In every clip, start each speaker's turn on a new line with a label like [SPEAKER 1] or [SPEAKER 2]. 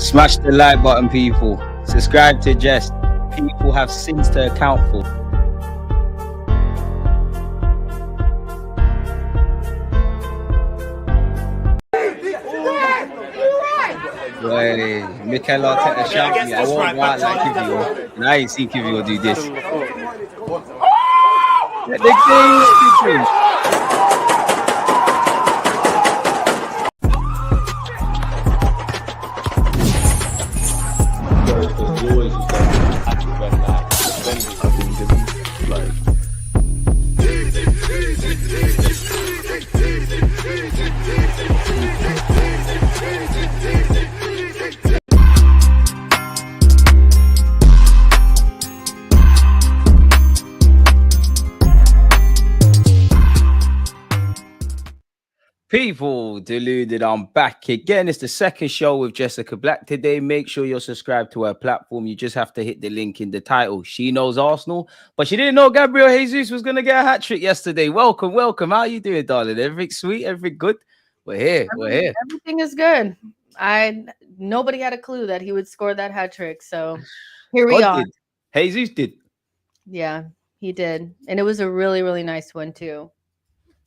[SPEAKER 1] Smash the like button, people. Subscribe to Jest. People have sins to account for. Boy, Mikel Arteta shout me. I won't go out like Kiwior. And I ain't seen Kiwior do this. Let the game speak. People, Deluded, I'm back again. It's the second show with Jessica Black today. Make sure you're subscribed to her platform. You just have to hit the link in the title. She knows Arsenal, but she didn't know Gabriel Jesus was going to get a hat-trick yesterday. Welcome. How are you doing, darling? Everything sweet? Everything good? We're here.
[SPEAKER 2] Everything is good. Nobody had a clue that he would score that hat-trick, so here we are.
[SPEAKER 1] Jesus did.
[SPEAKER 2] Yeah, he did. And it was a really, really nice one, too.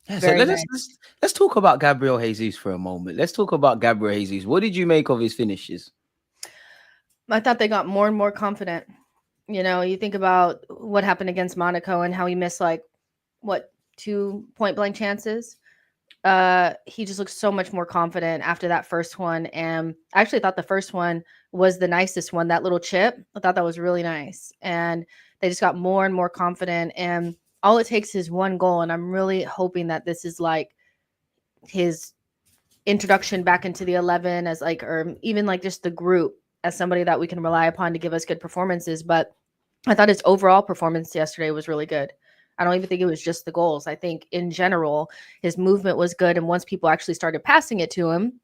[SPEAKER 1] Yeah, so let's talk about Gabriel Jesus for a moment. Let's talk about Gabriel Jesus. What did you make of his finishes?
[SPEAKER 2] I thought they got more and more confident. You know, you think about what happened against Monaco and how he missed 2 point-blank chances. He just looked so much more confident after that first one. And I actually thought the first one was the nicest one, that little chip. I thought that was really nice. And they just got more and more confident. And all it takes is one goal, and I'm really hoping that this is like his introduction back into the 11 as or even just the group as somebody that we can rely upon to give us good performances. But I thought his overall performance yesterday was really good. I don't even think it was just the goals. I think in general, his movement was good. And once people actually started passing it to him,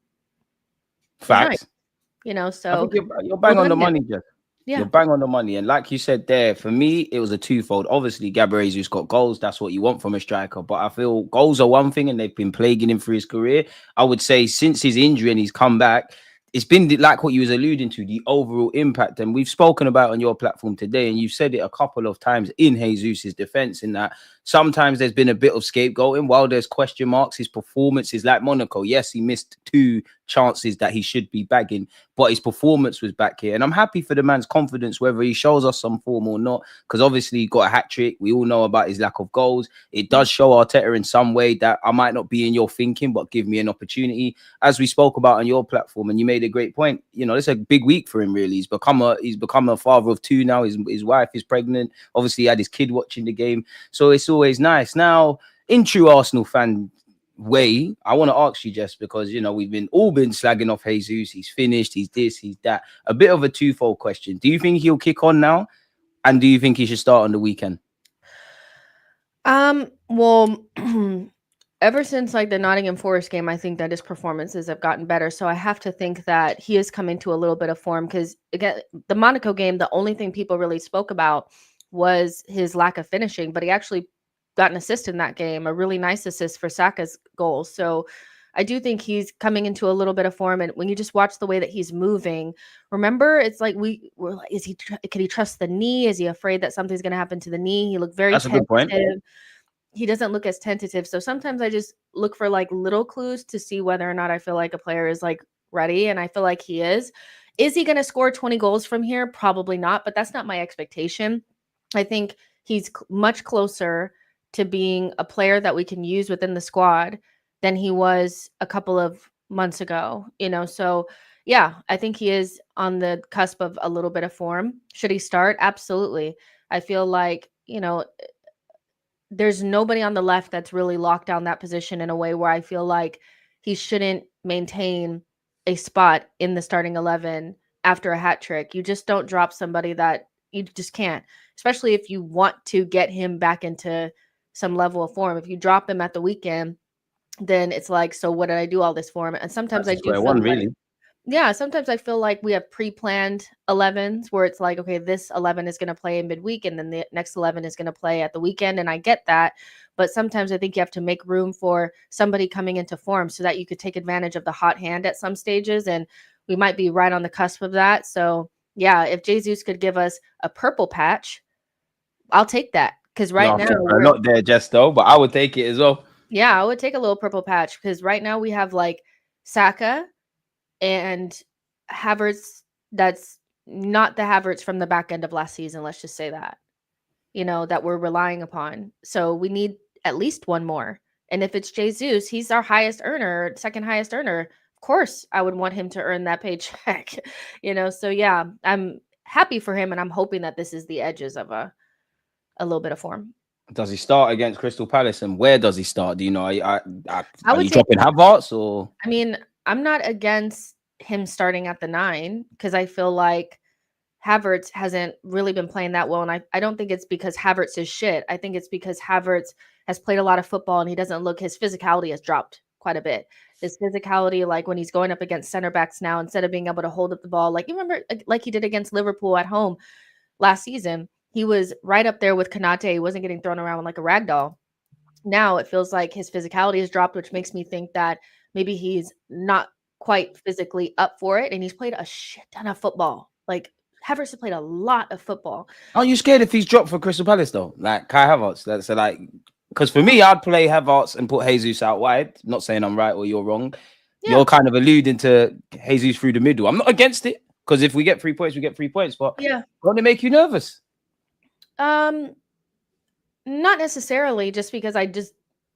[SPEAKER 1] facts,
[SPEAKER 2] nice. You know, so
[SPEAKER 1] I think you're bang on the money, Jeff.
[SPEAKER 2] Yeah.
[SPEAKER 1] You're bang on the money. And like you said there, for me, it was a twofold. Obviously, Gabriel Jesus got goals. That's what you want from a striker. But I feel goals are one thing, and they've been plaguing him through his career. I would say since his injury and he's come back, it's been like what you was alluding to, the overall impact. And we've spoken about on your platform today, and you've said it a couple of times in Jesus' defense, in that sometimes there's been a bit of scapegoating while there's question marks. His performance is like Monaco. Yes, he missed 2 chances that he should be bagging, but his performance was back here. And I'm happy for the man's confidence, whether he shows us some form or not, because obviously he got a hat-trick. We all know about his lack of goals. It does show Arteta in some way that I might not be in your thinking, but give me an opportunity. As we spoke about on your platform, and you made a great point, you know, it's a big week for him, really. He's become a father of 2 now. His wife is pregnant. Obviously, he had his kid watching the game. So it's always nice. Now, in true Arsenal fan way, I want to ask you, just because, you know, we've all been slagging off Jesus. He's finished, he's this, he's that. A bit of a twofold question. Do you think he'll kick on now? And do you think he should start on the weekend?
[SPEAKER 2] Well, ever since the Nottingham Forest game, I think that his performances have gotten better. So I have to think that he is coming to a little bit of form, because again, the Monaco game, the only thing people really spoke about was his lack of finishing, but he actually got an assist in that game, a really nice assist for Saka's goal. So I do think he's coming into a little bit of form. And when you just watch the way that he's moving, remember, it's like can he trust the knee? Is he afraid that something's going to happen to the knee? He looked very
[SPEAKER 1] That's
[SPEAKER 2] tentative.
[SPEAKER 1] A good point.
[SPEAKER 2] He doesn't look as tentative. So sometimes I just look for little clues to see whether or not I feel like a player is ready. And I feel like he is. Is he going to score 20 goals from here? Probably not, but that's not my expectation. I think he's much closer to being a player that we can use within the squad than he was a couple of months ago, you know? So yeah, I think he is on the cusp of a little bit of form. Should he start? Absolutely. I feel like, you know, there's nobody on the left that's really locked down that position in a way where I feel like he shouldn't maintain a spot in the starting 11 after a hat trick. You just don't drop somebody that you just can't, especially if you want to get him back into some level of form. If you drop him at the weekend, then it's so what did I do all this for him? And sometimes I do feel
[SPEAKER 1] really.
[SPEAKER 2] Yeah, sometimes I feel like we have pre-planned 11s where it's okay, this 11 is going to play in midweek and then the next 11 is going to play at the weekend. And I get that. But sometimes I think you have to make room for somebody coming into form so that you could take advantage of the hot hand at some stages. And we might be right on the cusp of that. So yeah, if Jesus could give us a purple patch, I'll take that. Because right now
[SPEAKER 1] we're not there just though, but I would take it as well.
[SPEAKER 2] Yeah, I would take a little purple patch because right now we have like Saka and Havertz. That's not the Havertz from the back end of last season. Let's just say that, that we're relying upon. So we need at least one more. And if it's Jesus, he's our highest earner, second highest earner. Of course, I would want him to earn that paycheck, So yeah, I'm happy for him, and I'm hoping that this is the edges of a little bit of form.
[SPEAKER 1] Does he start against Crystal Palace, and where does he start? Do you know? Are you
[SPEAKER 2] take
[SPEAKER 1] dropping Havertz or?
[SPEAKER 2] I mean, I'm not against him starting at the 9 because I feel like Havertz hasn't really been playing that well. And I don't think it's because Havertz is shit. I think it's because Havertz has played a lot of football and he doesn't look, his physicality has dropped quite a bit. His physicality, like when he's going up against center backs now, instead of being able to hold up the ball, like you remember, like he did against Liverpool at home last season, he was right up there with Konate. He wasn't getting thrown around like a rag doll. Now it feels like his physicality has dropped, which makes me think that maybe he's not quite physically up for it. And he's played a shit ton of football. Like Havertz has played a lot of football.
[SPEAKER 1] Aren't you scared if he's dropped for Crystal Palace though? Like Kai Havertz. That's like, because for me, I'd play Havertz and put Jesus out wide. Not saying I'm right or you're wrong. Yeah. You're kind of alluding to Jesus through the middle. I'm not against it because if we get 3 points, we get 3 points. But
[SPEAKER 2] yeah,
[SPEAKER 1] won't it make you nervous?
[SPEAKER 2] Not necessarily, just because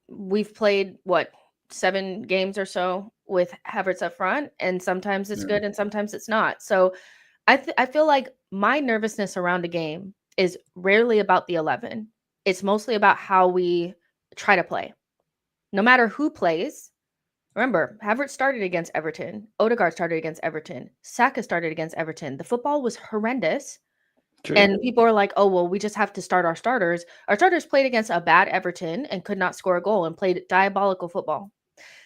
[SPEAKER 2] we've played 7 games or so with Havertz up front, and sometimes it's good and sometimes it's not. So I feel like my nervousness around a game is rarely about the 11. It's mostly about how we try to play. No matter who plays, remember, Havertz started against Everton. Odegaard started against Everton. Saka started against Everton. The football was horrendous. True. And people are like, oh, well, we just have to start our starters. Our starters played against a bad Everton and could not score a goal and played diabolical football.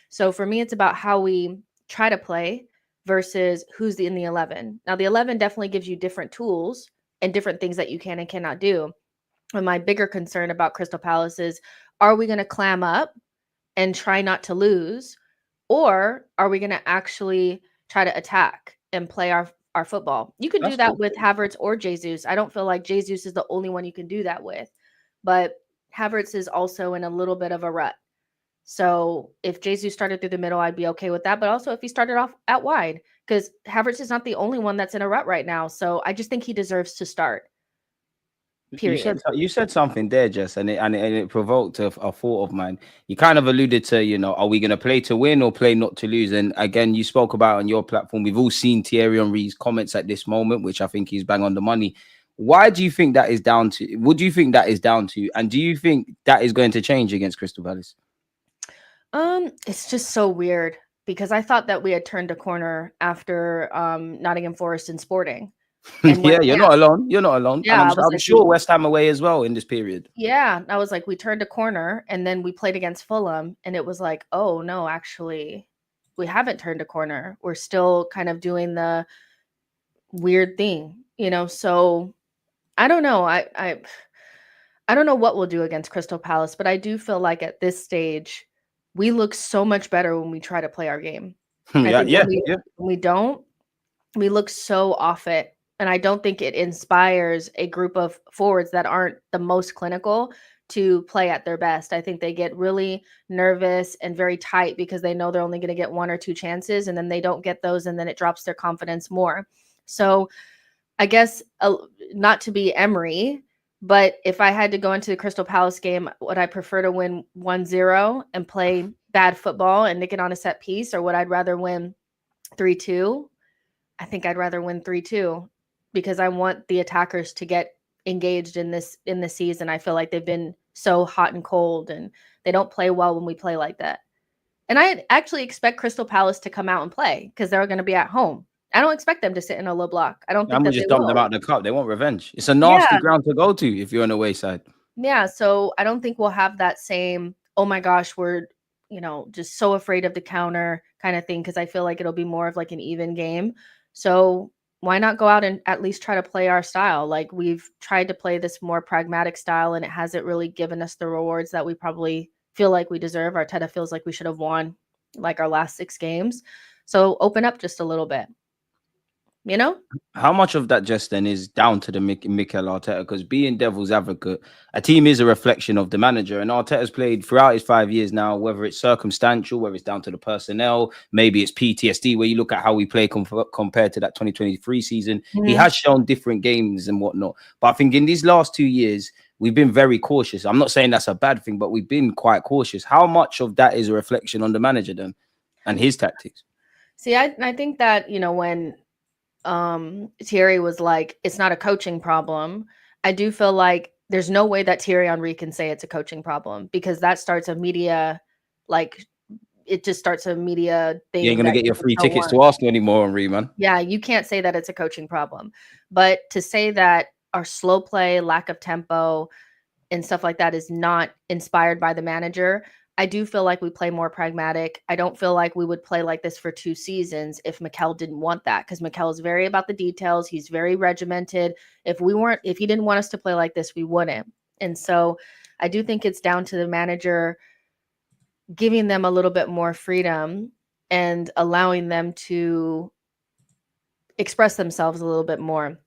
[SPEAKER 2] So for me, it's about how we try to play versus who's in the 11. Now, the 11 definitely gives you different tools and different things that you can and cannot do. And my bigger concern about Crystal Palace is, are we going to clam up and try not to lose? Or are we going to actually try to attack and play our football? You can do that with Havertz or Jesus. I don't feel like Jesus is the only one you can do that with. But Havertz is also in a little bit of a rut. So if Jesus started through the middle, I'd be okay with that. But also if he started off at wide, because Havertz is not the only one that's in a rut right now. So I just think he deserves to start. Period.
[SPEAKER 1] You said something there, Jess, and it provoked a thought of mine. You kind of alluded to, are we going to play to win or play not to lose? And again, you spoke about on your platform, we've all seen Thierry Henry's comments at this moment, which I think he's bang on the money. Why do you think that is down to? What do you think that is down to? And do you think that is going to change against Crystal Palace?
[SPEAKER 2] It's just so weird because I thought that we had turned a corner after Nottingham Forest and Sporting.
[SPEAKER 1] Yeah, you're not alone. You're not alone.
[SPEAKER 2] Yeah,
[SPEAKER 1] and I'm sure West Ham away as well in this period.
[SPEAKER 2] Yeah, I was like, we turned a corner and then we played against Fulham and it was like, oh no, actually, we haven't turned a corner. We're still kind of doing the weird thing, So I don't know. I don't know what we'll do against Crystal Palace, but I do feel like at this stage, we look so much better when we try to play our game. When we don't, we look so off it. And I don't think it inspires a group of forwards that aren't the most clinical to play at their best. I think they get really nervous and very tight because they know they're only going to get 1 or 2 chances, and then they don't get those, and then it drops their confidence more. So I guess not to be Emery, but if I had to go into the Crystal Palace game, would I prefer to win 1-0 and play bad football and nick it on a set piece, or would I rather win 3-2? I think I'd rather win 3-2 because I want the attackers to get engaged in this season. I feel like they've been so hot and cold and they don't play well when we play like that. And I actually expect Crystal Palace to come out and play because they're going to be at home. I don't expect them to sit in a low block. I don't think that
[SPEAKER 1] just dump them out the cup. They want revenge. It's a nasty ground to go to if you're on the away side.
[SPEAKER 2] Yeah, so I don't think we'll have that same, oh my gosh, we're, just so afraid of the counter kind of thing, because I feel like it'll be more of like an even game. So why not go out and at least try to play our style? Like we've tried to play this more pragmatic style and it hasn't really given us the rewards that we probably feel like we deserve. Arteta feels like we should have won like our last 6 games. So open up just a little bit. you know?
[SPEAKER 1] How much of that just then is down to the Mikel Arteta? Because being devil's advocate, a team is a reflection of the manager, and Arteta's played throughout his 5 years now. Whether it's circumstantial, whether it's down to the personnel, maybe it's PTSD. Where you look at how we play compared to that 2023 season, he has shown different games and whatnot. But I think in these last 2 years, we've been very cautious. I'm not saying that's a bad thing, but we've been quite cautious. How much of that is a reflection on the manager then and his tactics?
[SPEAKER 2] See, I think that, you know, when Thierry was like, it's not a coaching problem, I do feel like there's no way that Thierry Henry can say it's a coaching problem, because that starts a media, like, it just starts a media thing.
[SPEAKER 1] You ain't gonna get your free tickets to Arsenal anymore, Henry, man.
[SPEAKER 2] Yeah, you can't say that it's a coaching problem. But to say that our slow play, lack of tempo, and stuff like that is not inspired by the manager, I do feel like we play more pragmatic. I don't feel like we would play like this for 2 seasons if Mikel didn't want that, because Mikel is very about the details. He's very regimented. If he didn't want us to play like this, we wouldn't. And so I do think it's down to the manager giving them a little bit more freedom and allowing them to express themselves a little bit more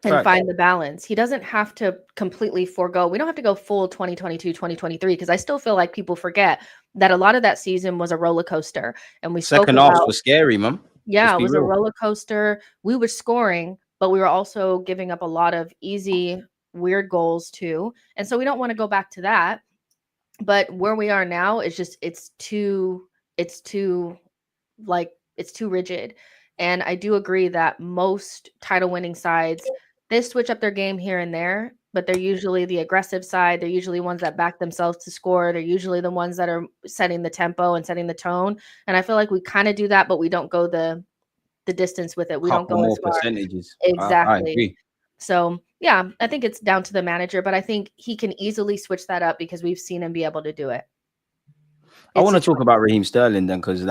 [SPEAKER 2] and find the balance. He doesn't have to completely forego. We don't have to go full 2022, 2023, because I still feel like people forget that a lot of that season was a roller coaster. And we
[SPEAKER 1] second half was scary, man.
[SPEAKER 2] Yeah, it was a roller coaster. We were scoring, but we were also giving up a lot of easy, weird goals too. And so we don't want to go back to that. But where we are now is just it's too rigid. And I do agree that most title winning sides, they switch up their game here and there, but they're usually the aggressive side. They're usually ones that back themselves to score. They're usually the ones that are setting the tempo and setting the tone. And I feel like we kind of do that, but we don't go the distance with it. We don't go as far.
[SPEAKER 1] Percentages.
[SPEAKER 2] Exactly.
[SPEAKER 1] I agree.
[SPEAKER 2] So yeah, I think it's down to the manager, but I think he can easily switch that up because we've seen him be able to do it.
[SPEAKER 1] I want to talk about Raheem Sterling then, because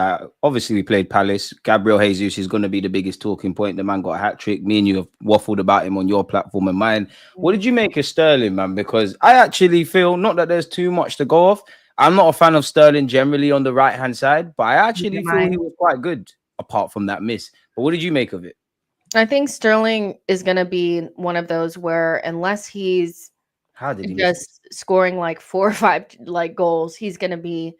[SPEAKER 1] obviously we played Palace. Gabriel Jesus is going to be the biggest talking point. The man got a hat trick. Me and you have waffled about him on your platform and mine. What did you make of Sterling, man? Because I actually feel, not that there's too much to go off, I'm not a fan of Sterling generally on the right hand side, but I actually feel he was quite good apart from that miss. But what did you make of it?
[SPEAKER 2] I think Sterling is going to be one of those where, unless he's just scoring like 4 or 5 like goals, he's going to be.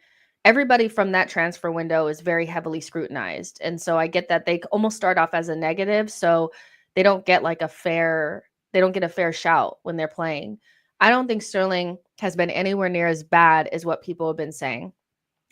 [SPEAKER 2] Everybody from that transfer window is very heavily scrutinized. And so I get that they almost start off as a negative. So they don't get a fair shout when they're playing. I don't think Sterling has been anywhere near as bad as what people have been saying.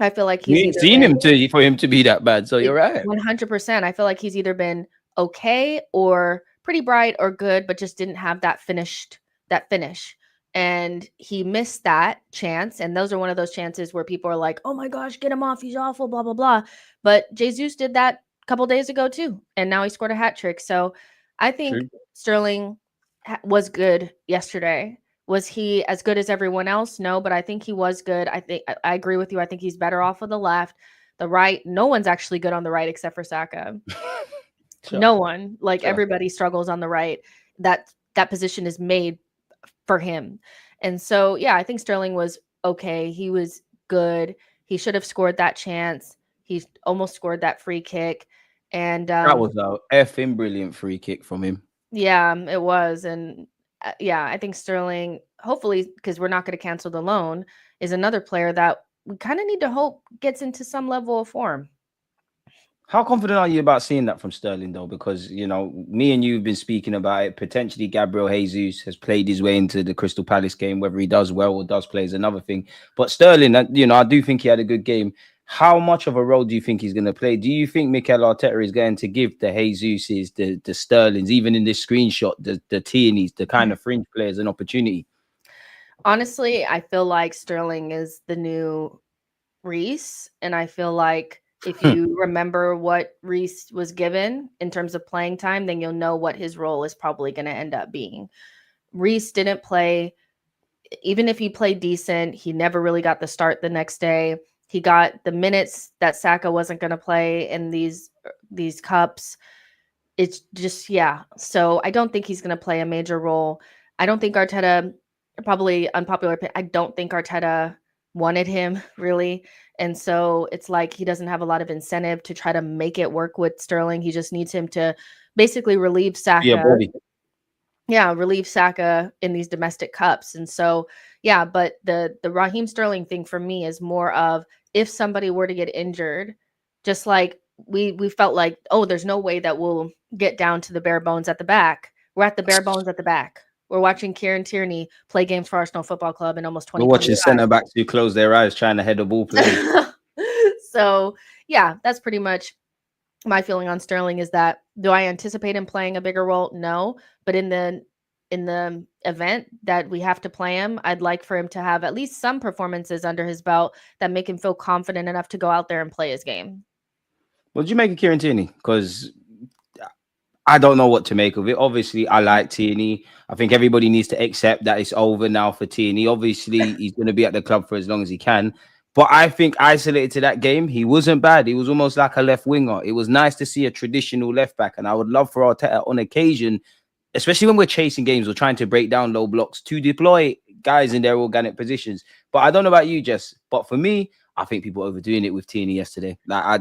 [SPEAKER 2] I feel like he's
[SPEAKER 1] seen him for him to be that bad. So you're right.
[SPEAKER 2] 100%. I feel like he's either been okay or pretty bright or good, but just didn't have that finish. And he missed that chance. And those are one of those chances where people are like, oh my gosh, get him off. He's awful, blah, blah, blah. But Jesus did that a couple days ago too. And now he scored a hat trick. So I think Sterling was good yesterday. Was he as good as everyone else? No, but I think he was good. I agree with you. I think he's better off with the left. The right, no one's actually good on the right except for Saka. No one. Everybody struggles on the right. That position is made for him. And so, yeah, I think Sterling was okay. He was good. He should have scored that chance. He almost scored that free kick. And
[SPEAKER 1] that was a effing brilliant free kick from him.
[SPEAKER 2] Yeah, it was. And yeah, I think Sterling, hopefully, because we're not going to cancel the loan, is another player that we kind of need to hope gets into some level of form.
[SPEAKER 1] How confident are you about seeing that from Sterling, though? Because, you know, me and you have been speaking about it. Potentially, Gabriel Jesus has played his way into the Crystal Palace game. Whether he does well or does play is another thing. But Sterling, you know, I do think he had a good game. How much of a role do you think he's going to play? Do you think Mikel Arteta is going to give the Jesuses, the Sterlings, even in this screenshot, the Tierneys, the kind of fringe players, an opportunity?
[SPEAKER 2] Honestly, I feel like Sterling is the new Reece. And I feel like if you remember what Reece was given in terms of playing time, then you'll know what his role is probably going to end up being. Reece didn't play. Even if he played decent, he never really got the start the next day. He got the minutes that Saka wasn't going to play in these cups. It's just, yeah. So I don't think he's going to play a major role. I don't think Arteta, probably unpopular opinion, I don't think Arteta wanted him really. And so it's like he doesn't have a lot of incentive to try to make it work with Sterling. He just needs him to basically relieve
[SPEAKER 1] Yeah,
[SPEAKER 2] Saka.
[SPEAKER 1] body.
[SPEAKER 2] Yeah, relieve Saka in these domestic cups. And so, yeah, but the Raheem Sterling thing for me is more of if somebody were to get injured, just like we felt like, oh, there's no way that we'll get down to the bare bones at the back. We're at the bare bones at the back. We're watching Kieran Tierney play games for Arsenal Football Club in almost
[SPEAKER 1] We're watching
[SPEAKER 2] 2025.
[SPEAKER 1] centre backs who close their eyes trying to head a ball play.
[SPEAKER 2] So, yeah, that's pretty much my feeling on Sterling. Is that, do I anticipate him playing a bigger role? No, but in the event that we have to play him, I'd like for him to have at least some performances under his belt that make him feel confident enough to go out there and play his game.
[SPEAKER 1] What did you make of Kieran Tierney? Because I don't know what to make of it. Obviously, I like Tierney. I think everybody needs to accept that it's over now for Tierney. Obviously, he's going to be at the club for as long as he can. But I think isolated to that game, he wasn't bad. He was almost like a left winger. It was nice to see a traditional left back. And I would love for Arteta on occasion, especially when we're chasing games or trying to break down low blocks, to deploy guys in their organic positions. But I don't know about you, Jess. But for me, I think people overdoing it with Tierney yesterday. Like, I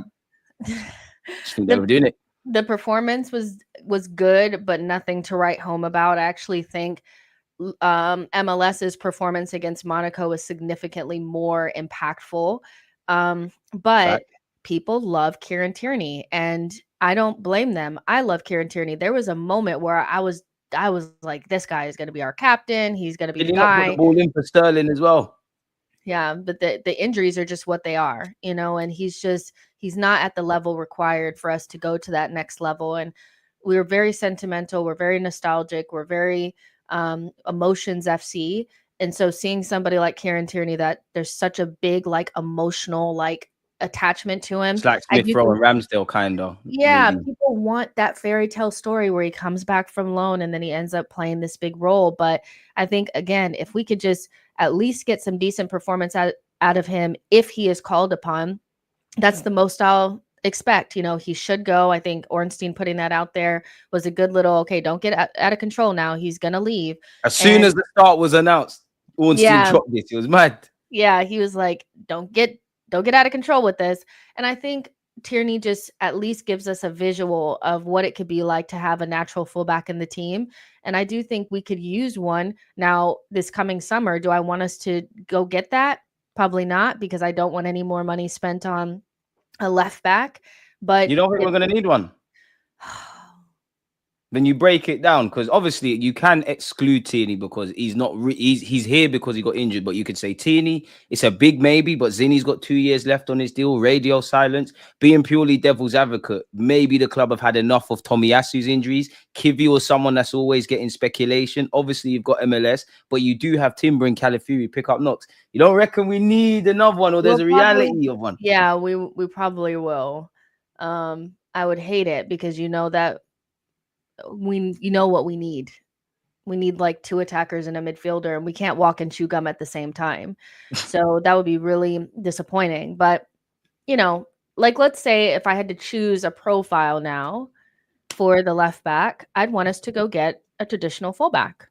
[SPEAKER 1] just think they're overdoing it.
[SPEAKER 2] The performance was good, but nothing to write home about. I actually think MLS's performance against Monaco was significantly more impactful. But people love Kieran Tierney, and I don't blame them. I love Kieran Tierney. There was a moment where I was like, this guy is going to be our captain. He's going to be
[SPEAKER 1] Did
[SPEAKER 2] the
[SPEAKER 1] he not put the
[SPEAKER 2] guy.
[SPEAKER 1] ball in for Sterling as well?
[SPEAKER 2] Yeah, but the injuries are just what they are, and he's not at the level required for us to go to that next level. And we're very sentimental, we're very nostalgic, we're very emotions FC. And so seeing somebody like Kieran Tierney, that there's such a big like emotional like attachment to him.
[SPEAKER 1] It's like
[SPEAKER 2] I
[SPEAKER 1] Smith
[SPEAKER 2] do
[SPEAKER 1] Rowe
[SPEAKER 2] think,
[SPEAKER 1] and Ramsdale, kind of.
[SPEAKER 2] yeah,
[SPEAKER 1] Maybe.
[SPEAKER 2] people want that fairy tale story where he comes back from loan and then he ends up playing this big role. But I think, again, if we could just at least get some decent performance out of him if he is called upon, that's the most I'll expect. He should go. I think Ornstein putting that out there was a good little, okay, don't get out of control now. He's going to leave.
[SPEAKER 1] As soon as the start was announced, Ornstein dropped this. It was mad.
[SPEAKER 2] Yeah, he was like, don't get out of control with this. And I think Tierney just at least gives us a visual of what it could be like to have a natural fullback in the team. And I do think we could use one now this coming summer. Do I want us to go get that? Probably not, because I don't want any more money spent on a left back. But
[SPEAKER 1] you don't think we're going to need one? Then you break it down, because obviously you can exclude Tierney because he's not he's here because he got injured. But you could say Tierney, it's a big maybe, but Zinni's got 2 years left on his deal. Radio silence. Being purely devil's advocate, maybe the club have had enough of Tomiyasu's injuries. Kiwior was someone that's always getting speculation. Obviously you've got MLS, but you do have Timber and Calafiori pick up knocks. You don't reckon we need another one, or there's a reality of one?
[SPEAKER 2] Yeah, we probably will. I would hate it, because that what we need. We need like 2 attackers and a midfielder, and we can't walk and chew gum at the same time. So that would be really disappointing. But, like, let's say if I had to choose a profile now for the left back, I'd want us to go get a traditional fullback.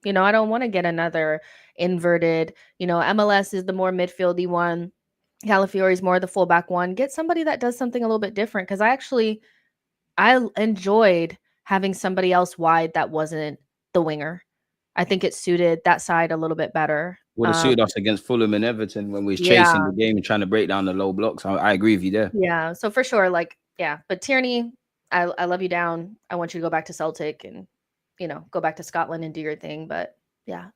[SPEAKER 2] I don't want to get another inverted, MLS is the more midfieldy one. Calafiori is more the fullback one. Get somebody that does something a little bit different, because I enjoyed having somebody else wide that wasn't the winger. I think it suited that side a little bit better.
[SPEAKER 1] Would have suited us against Fulham and Everton when we was chasing the game and trying to break down the low blocks. I agree with you there.
[SPEAKER 2] Yeah, so for sure, but Tierney, I love you down. I want you to go back to Celtic and, go back to Scotland and do your thing. But yeah.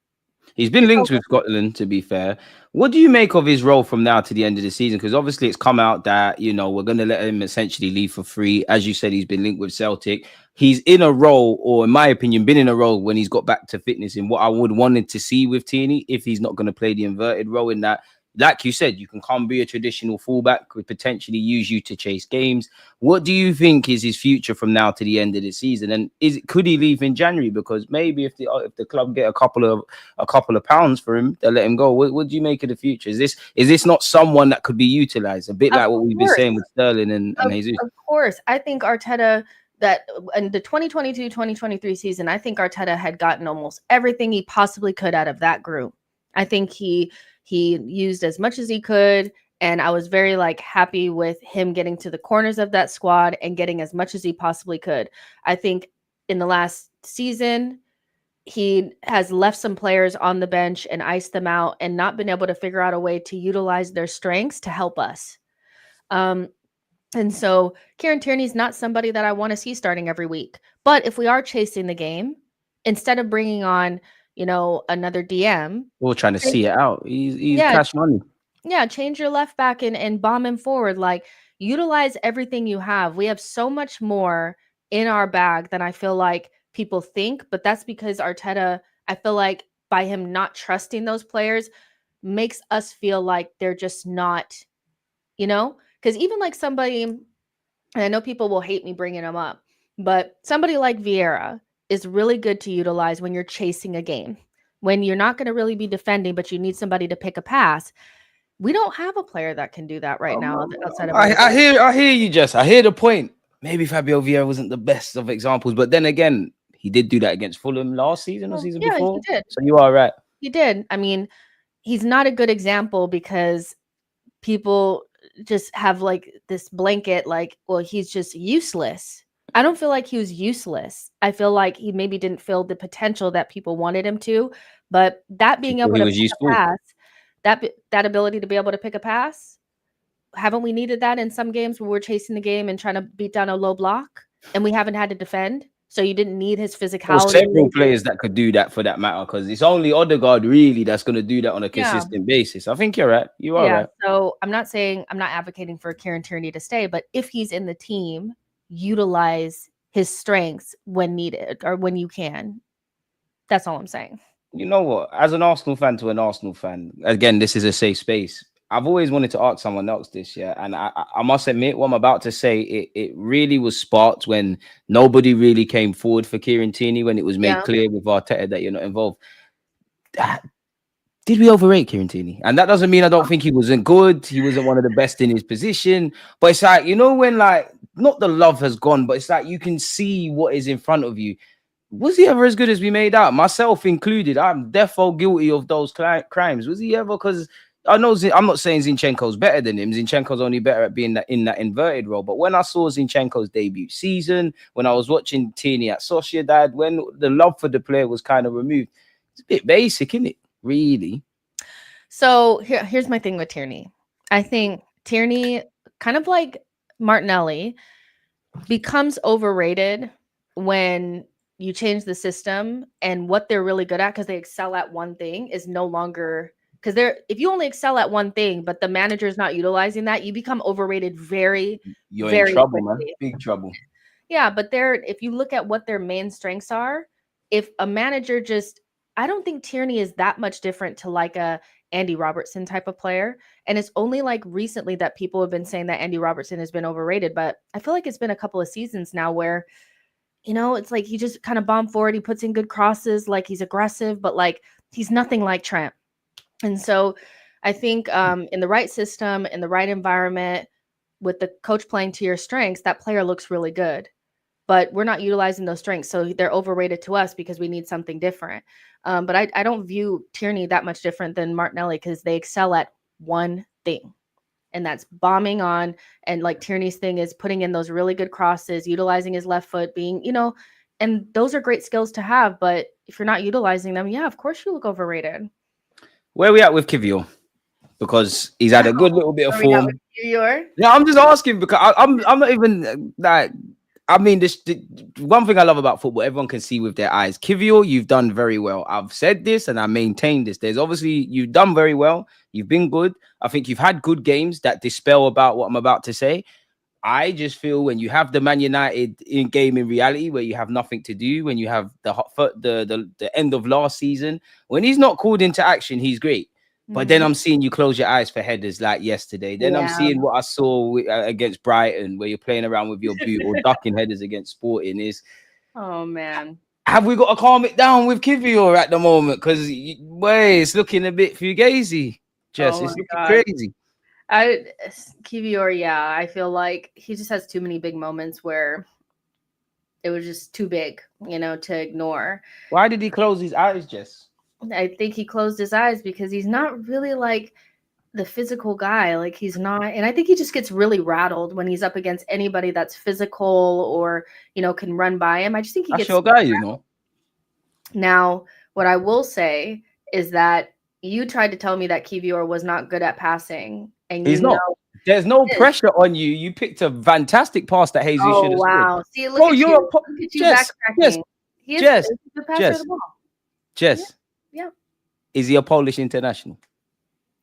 [SPEAKER 1] He's been linked with Scotland, to be fair. What do you make of his role from now to the end of the season? Because obviously it's come out that, we're going to let him essentially leave for free. As you said, he's been linked with Celtic. He's in a role, or in my opinion, been in a role when he's got back to fitness in what I would wanted to see with Tierney, if he's not going to play the inverted role, in that, like you said, you can come be a traditional fullback, could potentially use you to chase games. What do you think is his future from now to the end of the season? And could he leave in January? Because maybe if the club get a couple of pounds for him, they'll let him go. What do you make of the future? Is this not someone that could be utilized? A bit like what we've been saying with Sterling and Jesus.
[SPEAKER 2] Of course. I think Arteta, that in the 2022-2023 season, I think Arteta had gotten almost everything he possibly could out of that group. I think he used as much as he could, And I was very like happy with him getting to the corners of that squad and getting as much as he possibly could. I think in the last season, he has left some players on the bench and iced them out and not been able to figure out a way to utilize their strengths to help us. And so Kieran Tierney's not somebody that I want to see starting every week. But if we are chasing the game, instead of bringing on, another DM,
[SPEAKER 1] We're trying to see it out. He's
[SPEAKER 2] yeah,
[SPEAKER 1] cash money.
[SPEAKER 2] yeah, change your left back and bomb him forward. Like, utilize everything you have. We have so much more in our bag than I feel like people think, but that's because Arteta, I feel like by him not trusting those players, makes us feel like they're just not, because even like somebody, and I know people will hate me bringing him up, but somebody like Vieira is really good to utilize when you're chasing a game, when you're not going to really be defending, but you need somebody to pick a pass. We don't have a player that can do that right now outside of
[SPEAKER 1] I hear you, Jess. I hear the point. Maybe Fabio Vieira wasn't the best of examples, but then again, he did do that against Fulham last season or season
[SPEAKER 2] yeah,
[SPEAKER 1] before.
[SPEAKER 2] he did.
[SPEAKER 1] So you are right.
[SPEAKER 2] He did. I mean, he's not a good example because people just have like this blanket, like, well, he's just useless. I don't feel like he was useless. I feel like he maybe didn't feel the potential that people wanted him to. But that being able
[SPEAKER 1] He
[SPEAKER 2] to
[SPEAKER 1] was
[SPEAKER 2] pick
[SPEAKER 1] useful.
[SPEAKER 2] a pass, that ability to be able to pick a pass, haven't we needed that in some games where we're chasing the game and trying to beat down a low block and we haven't had to defend? So you didn't need his physicality.
[SPEAKER 1] There's several players that could do that for that matter, because it's only Odegaard really that's going to do that on a consistent basis. I think you're right. You are right.
[SPEAKER 2] So I'm not advocating for Kieran Tierney to stay, but if he's in the team, utilize his strengths when needed or when you can. That's all I'm saying.
[SPEAKER 1] You know what? As an Arsenal fan to an Arsenal fan, again, this is a safe space. I've always wanted to ask someone else this, and I must admit, what I'm about to say, it really was sparked when nobody really came forward for Kieran Tierney, when it was made clear with Arteta that you're not involved. Did we overrate Kieran Tierney? And that doesn't mean I don't think he wasn't good. He wasn't one of the best in his position. But it's like, when like, not the love has gone, but it's like you can see what is in front of you. Was he ever as good as we made out? Myself included. I'm defo guilty of those crimes. Was he ever? Because I know I'm not saying Zinchenko's better than him. Zinchenko's only better at being in that inverted role. But when I saw Zinchenko's debut season, when I was watching Tierney at Sociedad, when the love for the player was kind of removed, it's a bit basic, isn't it? Really?
[SPEAKER 2] So here's my thing with Tierney. I think Tierney, kind of like Martinelli, becomes overrated when you change the system and what they're really good at, because they excel at one thing, is no longer, because if you only excel at one thing but the manager is not utilizing that, you become overrated very
[SPEAKER 1] in trouble, quickly. Man. Big trouble.
[SPEAKER 2] Yeah, but if you look at what their main strengths are, if a manager I don't think Tierney is that much different to like a Andy Robertson type of player. And it's only like recently that people have been saying that Andy Robertson has been overrated, but I feel like it's been a couple of seasons now where, it's like he just kind of bomb forward. He puts in good crosses, like he's aggressive, but like he's nothing like Trent. And so I think in the right system, in the right environment, with the coach playing to your strengths, that player looks really good. But we're not utilizing those strengths. So they're overrated to us because we need something different. But I don't view Tierney that much different than Martinelli, because they excel at one thing. And that's bombing on. And like Tierney's thing is putting in those really good crosses, utilizing his left foot, being, and those are great skills to have. But if you're not utilizing them, of course you look overrated.
[SPEAKER 1] Where are we at with Kiwior? Because he's had a good little bit of form.
[SPEAKER 2] Yeah,
[SPEAKER 1] I'm just asking because I'm not even like, I mean, the one thing I love about football, everyone can see with their eyes. Kiwior, you've done very well. I've said this and I maintain this. There's obviously, you've done very well. You've been good. I think you've had good games that dispel about what I'm about to say. I just feel when you have the Man United game in reality, where you have nothing to do, when you have the end of last season, when he's not called into action, he's great. But then I'm seeing you close your eyes for headers like yesterday. Then I'm seeing what I saw against Brighton, where you're playing around with your boot or ducking headers against Sporting.
[SPEAKER 2] Oh, man.
[SPEAKER 1] Have we got to calm it down with Kiwior at the moment? Because, it's looking a bit fugazi. Jess, it's looking crazy.
[SPEAKER 2] Kiwior, I feel like he just has too many big moments where it was just too big, to ignore.
[SPEAKER 1] Why did he close his eyes, Jess?
[SPEAKER 2] I think he closed his eyes because he's not really like the physical guy. Like he's not, and I think he just gets really rattled when he's up against anybody that's physical or, you know, can run by him. I just think he
[SPEAKER 1] That's
[SPEAKER 2] gets
[SPEAKER 1] your guy, you know.
[SPEAKER 2] Now, what I will say is that you tried to tell me that Kiwior was not good at passing, and
[SPEAKER 1] He's not. There's no
[SPEAKER 2] he is.
[SPEAKER 1] pressure on you. You picked a fantastic pass that Jesus should
[SPEAKER 2] Oh
[SPEAKER 1] have scored.
[SPEAKER 2] wow! See, look
[SPEAKER 1] Bro,
[SPEAKER 2] at
[SPEAKER 1] you're
[SPEAKER 2] you!
[SPEAKER 1] a
[SPEAKER 2] Look at you
[SPEAKER 1] Jess,
[SPEAKER 2] backtracking. He is
[SPEAKER 1] Jess,
[SPEAKER 2] a good passer of
[SPEAKER 1] Jess,
[SPEAKER 2] the ball.
[SPEAKER 1] Jess.
[SPEAKER 2] Yeah.
[SPEAKER 1] Is he a Polish international?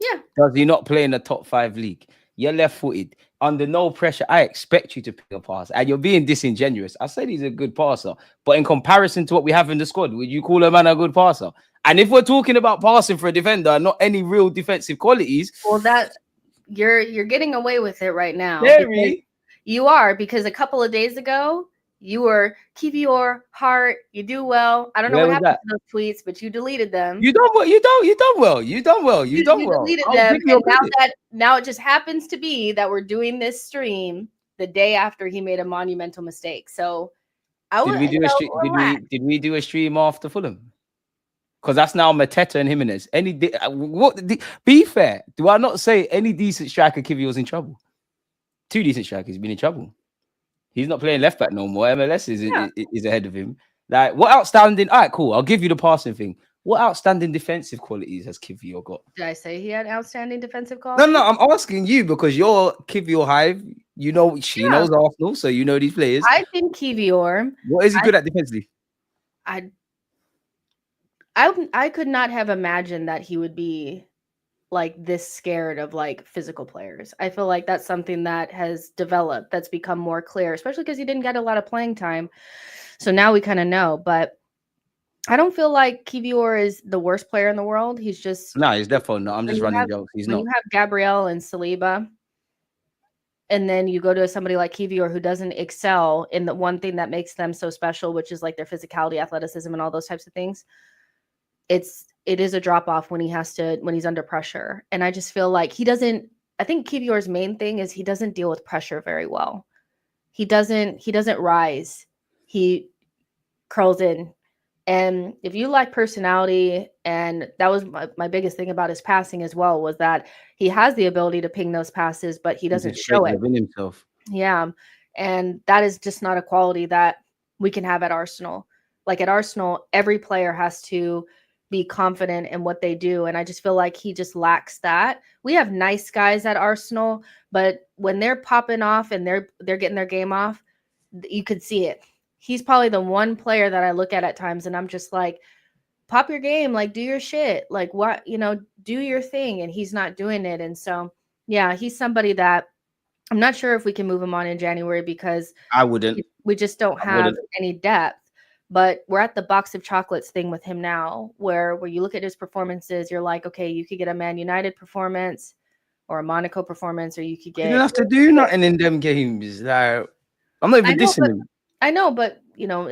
[SPEAKER 2] Yeah.
[SPEAKER 1] Does he not play in the top 5 league? You're left-footed. Under no pressure, I expect you to pick a pass. And you're being disingenuous. I said he's a good passer. But in comparison to what we have in the squad, would you call a man a good passer? And if we're talking about passing for a defender and not any real defensive qualities...
[SPEAKER 2] Well, that you're getting away with it right now.
[SPEAKER 1] Very.
[SPEAKER 2] You are, because a couple of days ago, you were Kiwior, heart, you do well. I don't know what happened to those tweets, but you deleted them.
[SPEAKER 1] You done well. You done well. You
[SPEAKER 2] deleted them, and now it just happens to be that we're doing this stream the day after he made a monumental mistake. So
[SPEAKER 1] did we do a stream after Fulham? Because that's now Mateta and Jimenez. Be fair. Do I not say any decent striker Kiwior's in trouble? 2 decent strikers been in trouble. He's not playing left back no more. MLS is ahead of him. Like, what outstanding? All right, cool. I'll give you the passing thing. What outstanding defensive qualities has Kiwior got?
[SPEAKER 2] Did I say he had outstanding defensive qualities?
[SPEAKER 1] No, I'm asking you because you're Kiwior Hive. You know, she knows Arsenal, so you know these players.
[SPEAKER 2] I think Kiwior.
[SPEAKER 1] What is he good at defensively?
[SPEAKER 2] I could not have imagined that he would be like this scared of like physical players. I feel like that's something that has developed, that's become more clear, especially because he didn't get a lot of playing time. So now we kind of know, but I don't feel like Kiwior is the worst player in the world. He's just...
[SPEAKER 1] No, he's definitely not. I'm just running jokes. He's not.
[SPEAKER 2] You have Gabriel and Saliba, and then you go to somebody like Kiwior who doesn't excel in the one thing that makes them so special, which is like their physicality, athleticism, and all those types of things. It is a drop off when he's under pressure. And I just feel like I think Kiwior's main thing is he doesn't deal with pressure very well. He doesn't rise. He curls in. And if you like personality, and that was my biggest thing about his passing as well, was that he has the ability to ping those passes, but he doesn't show it.
[SPEAKER 1] Himself.
[SPEAKER 2] Yeah. And that is just not a quality that we can have at Arsenal. Like at Arsenal, every player has to be confident in what they do. And I just feel like he just lacks that. We have nice guys at Arsenal, but when they're popping off and they're getting their game off, you could see it. He's probably the one player that I look at times and I'm just like, pop your game, like do your shit, like what, do your thing. And he's not doing it. And so, yeah, he's somebody that I'm not sure if we can move him on in January because
[SPEAKER 1] I wouldn't.
[SPEAKER 2] We just don't have any depth. But we're at the box of chocolates thing with him now, where you look at his performances, you're like, okay, you could get a Man United performance or a Monaco performance, or you could get...
[SPEAKER 1] You don't have to do nothing in them games. Like, I'm not even dissing him.
[SPEAKER 2] I know, but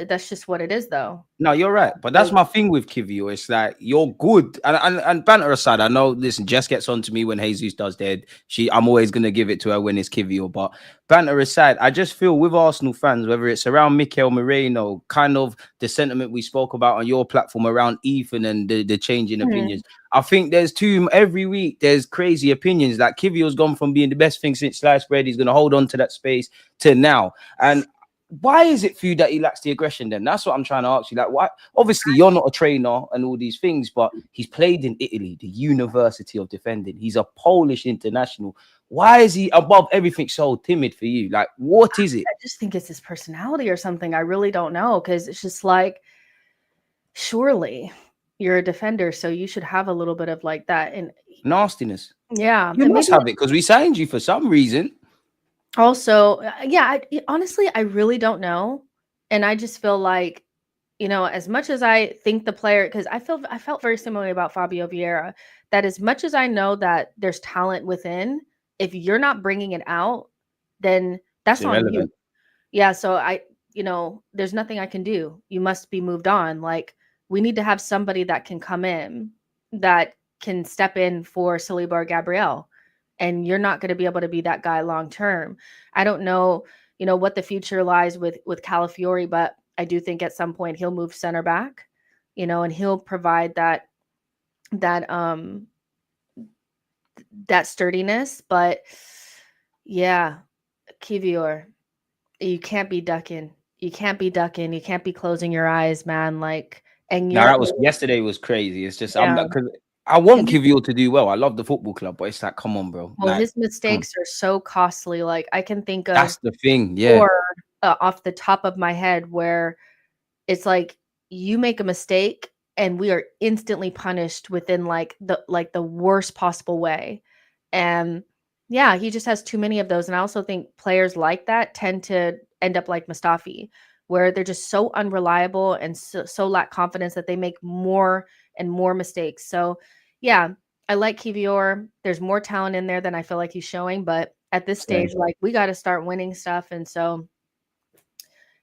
[SPEAKER 2] that's just what it is, though.
[SPEAKER 1] No, you're right. But that's my thing with Kiwior. It's like you're good. And banter aside, I know, listen, Jess gets on to me when Jesus does dead. I'm always gonna give it to her when it's Kiwior. But banter aside, I just feel with Arsenal fans, whether it's around Mikel Moreno, kind of the sentiment we spoke about on your platform around Ethan and the changing opinions. I think there's every week there's crazy opinions. Like Kiwior's gone from being the best thing since sliced bread, he's gonna hold on to that space to now. And why is it for you that he lacks the aggression then? That's what I'm trying to ask you. Like, why? Obviously, you're not a trainer and all these things, but he's played in Italy, the University of Defending. He's a Polish international. Why is he above everything so timid for you? Like, what is it?
[SPEAKER 2] I just think it's his personality or something. I really don't know, because it's just like, surely you're a defender, so you should have a little bit of like that and
[SPEAKER 1] nastiness.
[SPEAKER 2] Yeah,
[SPEAKER 1] you must have it because we signed you for some reason.
[SPEAKER 2] Also, yeah, honestly, I really don't know. And I just feel like, as much as I think the player, because I felt very similarly about Fabio Vieira, that as much as I know that there's talent within, if you're not bringing it out, then that's on you. Yeah. So there's nothing I can do. You must be moved on. Like, we need to have somebody that can come in, that can step in for Saliba or Gabriel. And you're not going to be able to be that guy long term. I don't know, what the future lies with Calafiori, but I do think at some point he'll move center back, and he'll provide that that sturdiness. But yeah, Kiwior, you can't be ducking. You can't be ducking. You can't be closing your eyes, man. Like, and
[SPEAKER 1] Now
[SPEAKER 2] you're
[SPEAKER 1] that was yesterday was crazy. It's just I'm
[SPEAKER 2] yeah.
[SPEAKER 1] because I want
[SPEAKER 2] And
[SPEAKER 1] Kiwior to do well. I love the football club, but it's like, come on, bro.
[SPEAKER 2] well,
[SPEAKER 1] Like,
[SPEAKER 2] his
[SPEAKER 1] come on.
[SPEAKER 2] mistakes are so costly. Like, I can think of
[SPEAKER 1] That's the thing. Yeah.
[SPEAKER 2] 4 off the top of my head where it's like you make a mistake and we are instantly punished within the worst possible way. And yeah, he just has too many of those. And I also think players like that tend to end up like Mustafi, where they're just so unreliable and so lack confidence that they make more and more mistakes. So yeah, I like Kiwior. There's more talent in there than I feel like he's showing, but at this
[SPEAKER 1] Same.
[SPEAKER 2] stage, like we got to start winning stuff. And so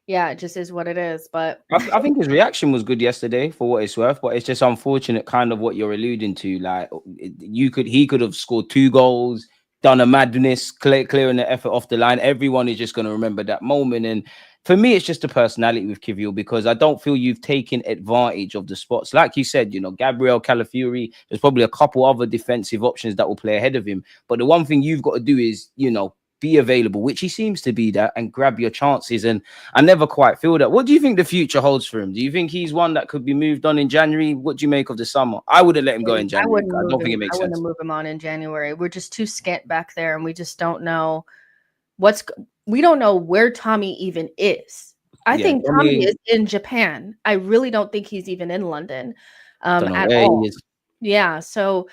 [SPEAKER 2] yeah, it just is what it is. But
[SPEAKER 1] I think his reaction was good yesterday for what it's worth, but it's just unfortunate, kind of what you're alluding to. Like he could have scored 2 goals, done a madness, clearing the effort off the line. Everyone is just going to remember that moment. And for me, it's just a personality with Kiwior because I don't feel you've taken advantage of the spots. Like you said, Gabriel Calafiori, there's probably a couple other defensive options that will play ahead of him. But the one thing you've got to do is, be available, which he seems to be that, and grab your chances. And I never quite feel that. What do you think the future holds for him? Do you think he's one that could be moved on in January? What do you make of the summer? I wouldn't let him go in
[SPEAKER 2] I
[SPEAKER 1] January.
[SPEAKER 2] wouldn't
[SPEAKER 1] I
[SPEAKER 2] move
[SPEAKER 1] don't think
[SPEAKER 2] him.
[SPEAKER 1] it makes
[SPEAKER 2] I wouldn't
[SPEAKER 1] sense.
[SPEAKER 2] move him on in January. We're just too skint back there, and we just don't know we don't know where Tommy even is. I
[SPEAKER 1] Yeah,
[SPEAKER 2] think
[SPEAKER 1] I
[SPEAKER 2] Tommy
[SPEAKER 1] mean,
[SPEAKER 2] is in Japan. I really don't think he's even in London,
[SPEAKER 1] don't know
[SPEAKER 2] at
[SPEAKER 1] where he
[SPEAKER 2] all.
[SPEAKER 1] is.
[SPEAKER 2] Yeah. So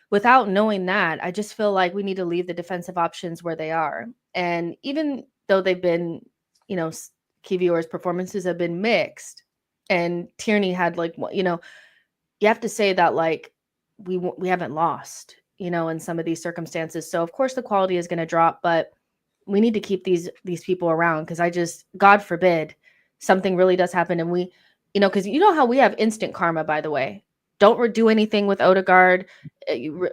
[SPEAKER 2] without knowing that, I just feel like we need to leave the defensive options where they are. And even though they've been, Kiwior's performances have been mixed, and Tierney had you have to say that like we haven't lost, in some of these circumstances. So of course the quality is going to drop, but we need to keep these people around because God forbid something really does happen and we, because how we have instant karma, by the way. Don't do anything with Odegaard. You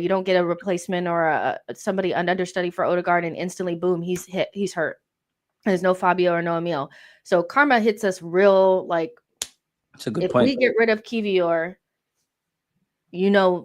[SPEAKER 2] don't get a replacement or an understudy for Odegaard and instantly, boom, he's hurt. There's no Fabio or no Emil. So karma hits us real, like,
[SPEAKER 1] It's a good
[SPEAKER 2] if
[SPEAKER 1] point.
[SPEAKER 2] we get rid of Kiwior,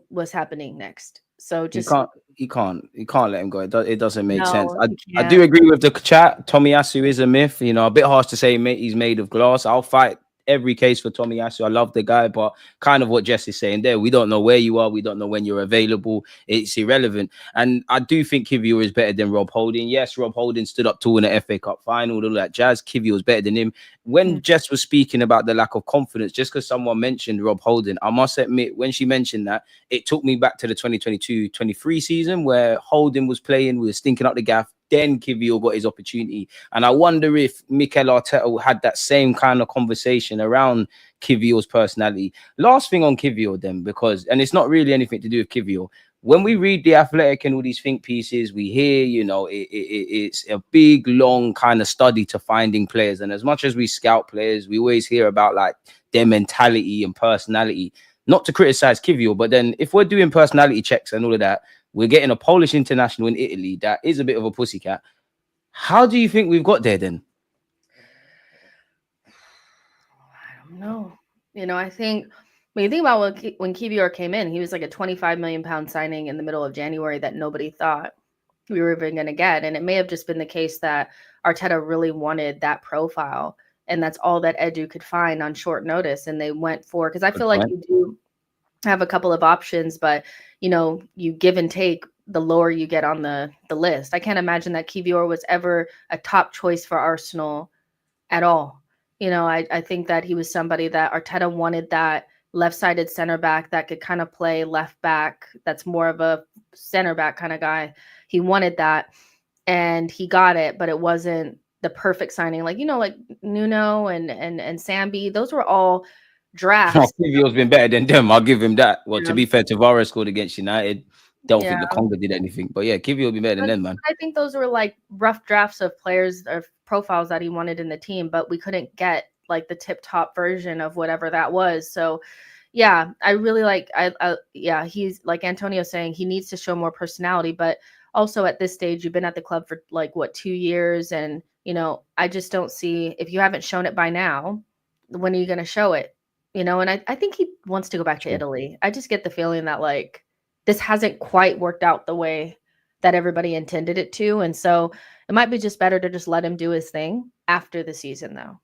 [SPEAKER 2] what's happening next. So just
[SPEAKER 1] You can't let him go. It doesn't make sense.
[SPEAKER 2] no, you
[SPEAKER 1] I
[SPEAKER 2] can't.
[SPEAKER 1] do agree with the chat. Tomiyasu is a myth. A bit harsh to say he's made of glass. I'll fight every case for Tomiyasu. I love the guy, but kind of what Jess is saying there. We don't know where you are. We don't know when you're available. It's irrelevant. And I do think Kiwior is better than Rob Holding. Yes, Rob Holding stood up tall in the FA Cup final, all that jazz. Kiwior is better than him. When Jess was speaking about the lack of confidence, just because someone mentioned Rob Holding, I must admit, when she mentioned that, it took me back to the 2022-23 season where Holding was playing, we were stinking up the gaff. Then Kiwior got his opportunity. And I wonder if Mikel Arteta had that same kind of conversation around Kiwior's personality. Last thing on Kiwior then, and it's not really anything to do with Kiwior. When we read The Athletic and all these think pieces, we hear, it's a big, long kind of study to finding players. And as much as we scout players, we always hear about like their mentality and personality. Not to criticize Kiwior, but then if we're doing personality checks and all of that, we're getting a Polish international in Italy that is a bit of a pussycat. How do you think we've got there then?
[SPEAKER 2] I don't know. I think when you think about when Kiwior came in, he was like a 25 million pound signing in the middle of January that nobody thought we were even going to get. And it may have just been the case that Arteta really wanted that profile. And that's all that Edu could find on short notice. And they went for, because I feel like you do have a couple of options, but you give and take the lower you get on the list. I can't imagine that Kiwior was ever a top choice for Arsenal at all. I think that he was somebody that Arteta wanted, that left-sided center back that could kind of play left back. That's more of a center back kind of guy. He wanted that and he got it, but it wasn't the perfect signing. Like, like Nuno and Sambi, those were all drafts.
[SPEAKER 1] Kiwior's been better than them. I'll give him that. Well, to be fair, Tavares scored against United. Don't think Lokonga did anything, but yeah, Kiwior will be better than them, man.
[SPEAKER 2] I think those were like rough drafts of players or profiles that he wanted in the team, but we couldn't get like the tip top version of whatever that was. So yeah, I really like, he's like Antonio saying, he needs to show more personality, but also at this stage, you've been at the club for like 2 years. And, I just don't see, if you haven't shown it by now, when are you going to show it? And I think he wants to go back to Italy. I just get the feeling that like, this hasn't quite worked out the way that everybody intended it to. And so it might be just better to just let him do his thing after the season, though.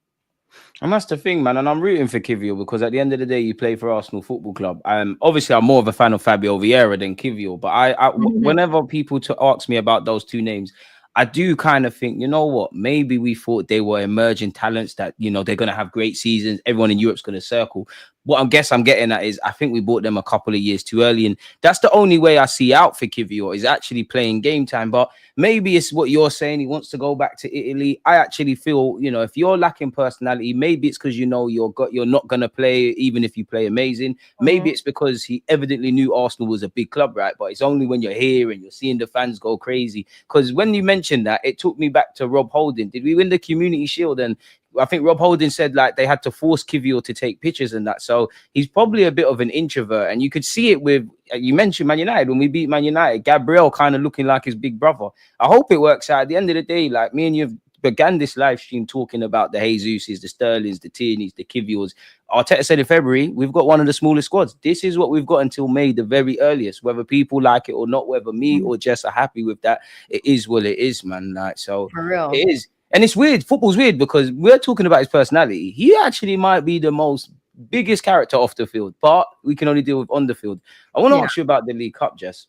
[SPEAKER 1] And that's the thing, man. And I'm rooting for Kiwior because at the end of the day, you play for Arsenal Football Club. Obviously, I'm more of a fan of Fabio Vieira than Kiwior. But whenever people ask me about those two names, I do kind of think, you know what? Maybe we thought they were emerging talents that, you know, they're going to have great seasons. Everyone in Europe's going to circle. What I guess I'm getting at is I think we bought them a couple of years too early. And that's the only way I see out for Kiwior is actually playing game time. But maybe it's what you're saying. He wants to go back to Italy. I actually feel, you know, if you're lacking personality, maybe it's because, you know, you're not going to play even if you play amazing. Maybe it's because he evidently knew Arsenal was a big club, right? But it's only when you're here and you're seeing the fans go crazy. Because when you mentioned that, it took me back to Rob Holding. Did we win the Community Shield? And I think Rob Holding said like they had to force Kiwior to take pictures and that. So he's probably a bit of an introvert. And you could see it with, you mentioned Man United. When we beat Man United, Gabriel kind of looking like his big brother. I hope it works out. At the end of the day, like me and you began this live stream talking about the Jesuses, the Sterlings, the Tierneys, the Kiwiors. Arteta said in February, we've got one of the smallest squads. This is what we've got until May, the very earliest. Whether people like it or not, whether me or Jess are happy with that, it is what it is, man. Like, so
[SPEAKER 2] For real.
[SPEAKER 1] it is. And it's weird. Football's weird because we're talking about his personality. He actually might be the most biggest character off the field, but we can only deal with on the field. I want to ask you about the League Cup, Jess,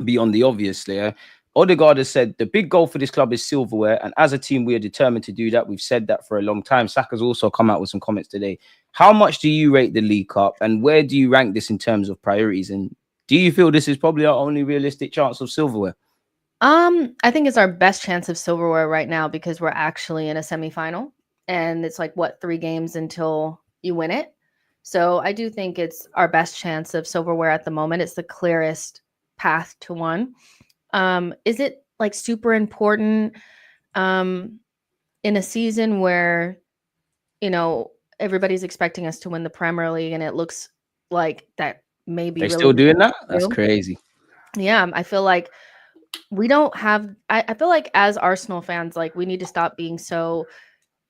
[SPEAKER 1] beyond the obvious there. Odegaard has said the big goal for this club is silverware, and as a team, we are determined to do that. We've said that for a long time. Saka's also come out with some comments today. How much do you rate the League Cup, and where do you rank this in terms of priorities? And do you feel this is probably our only realistic chance of silverware?
[SPEAKER 2] I think it's our best chance of silverware right now because we're actually in a semifinal, and it's like what 3 games until you win it. So I do think it's our best chance of silverware at the moment. It's the clearest path to one. Is it like super important in a season where, you know, everybody's expecting us to win the Premier League and it looks like that maybe
[SPEAKER 1] they're still doing that? That's crazy.
[SPEAKER 2] Yeah, I feel like we don't have I feel like as Arsenal fans, like we need to stop being so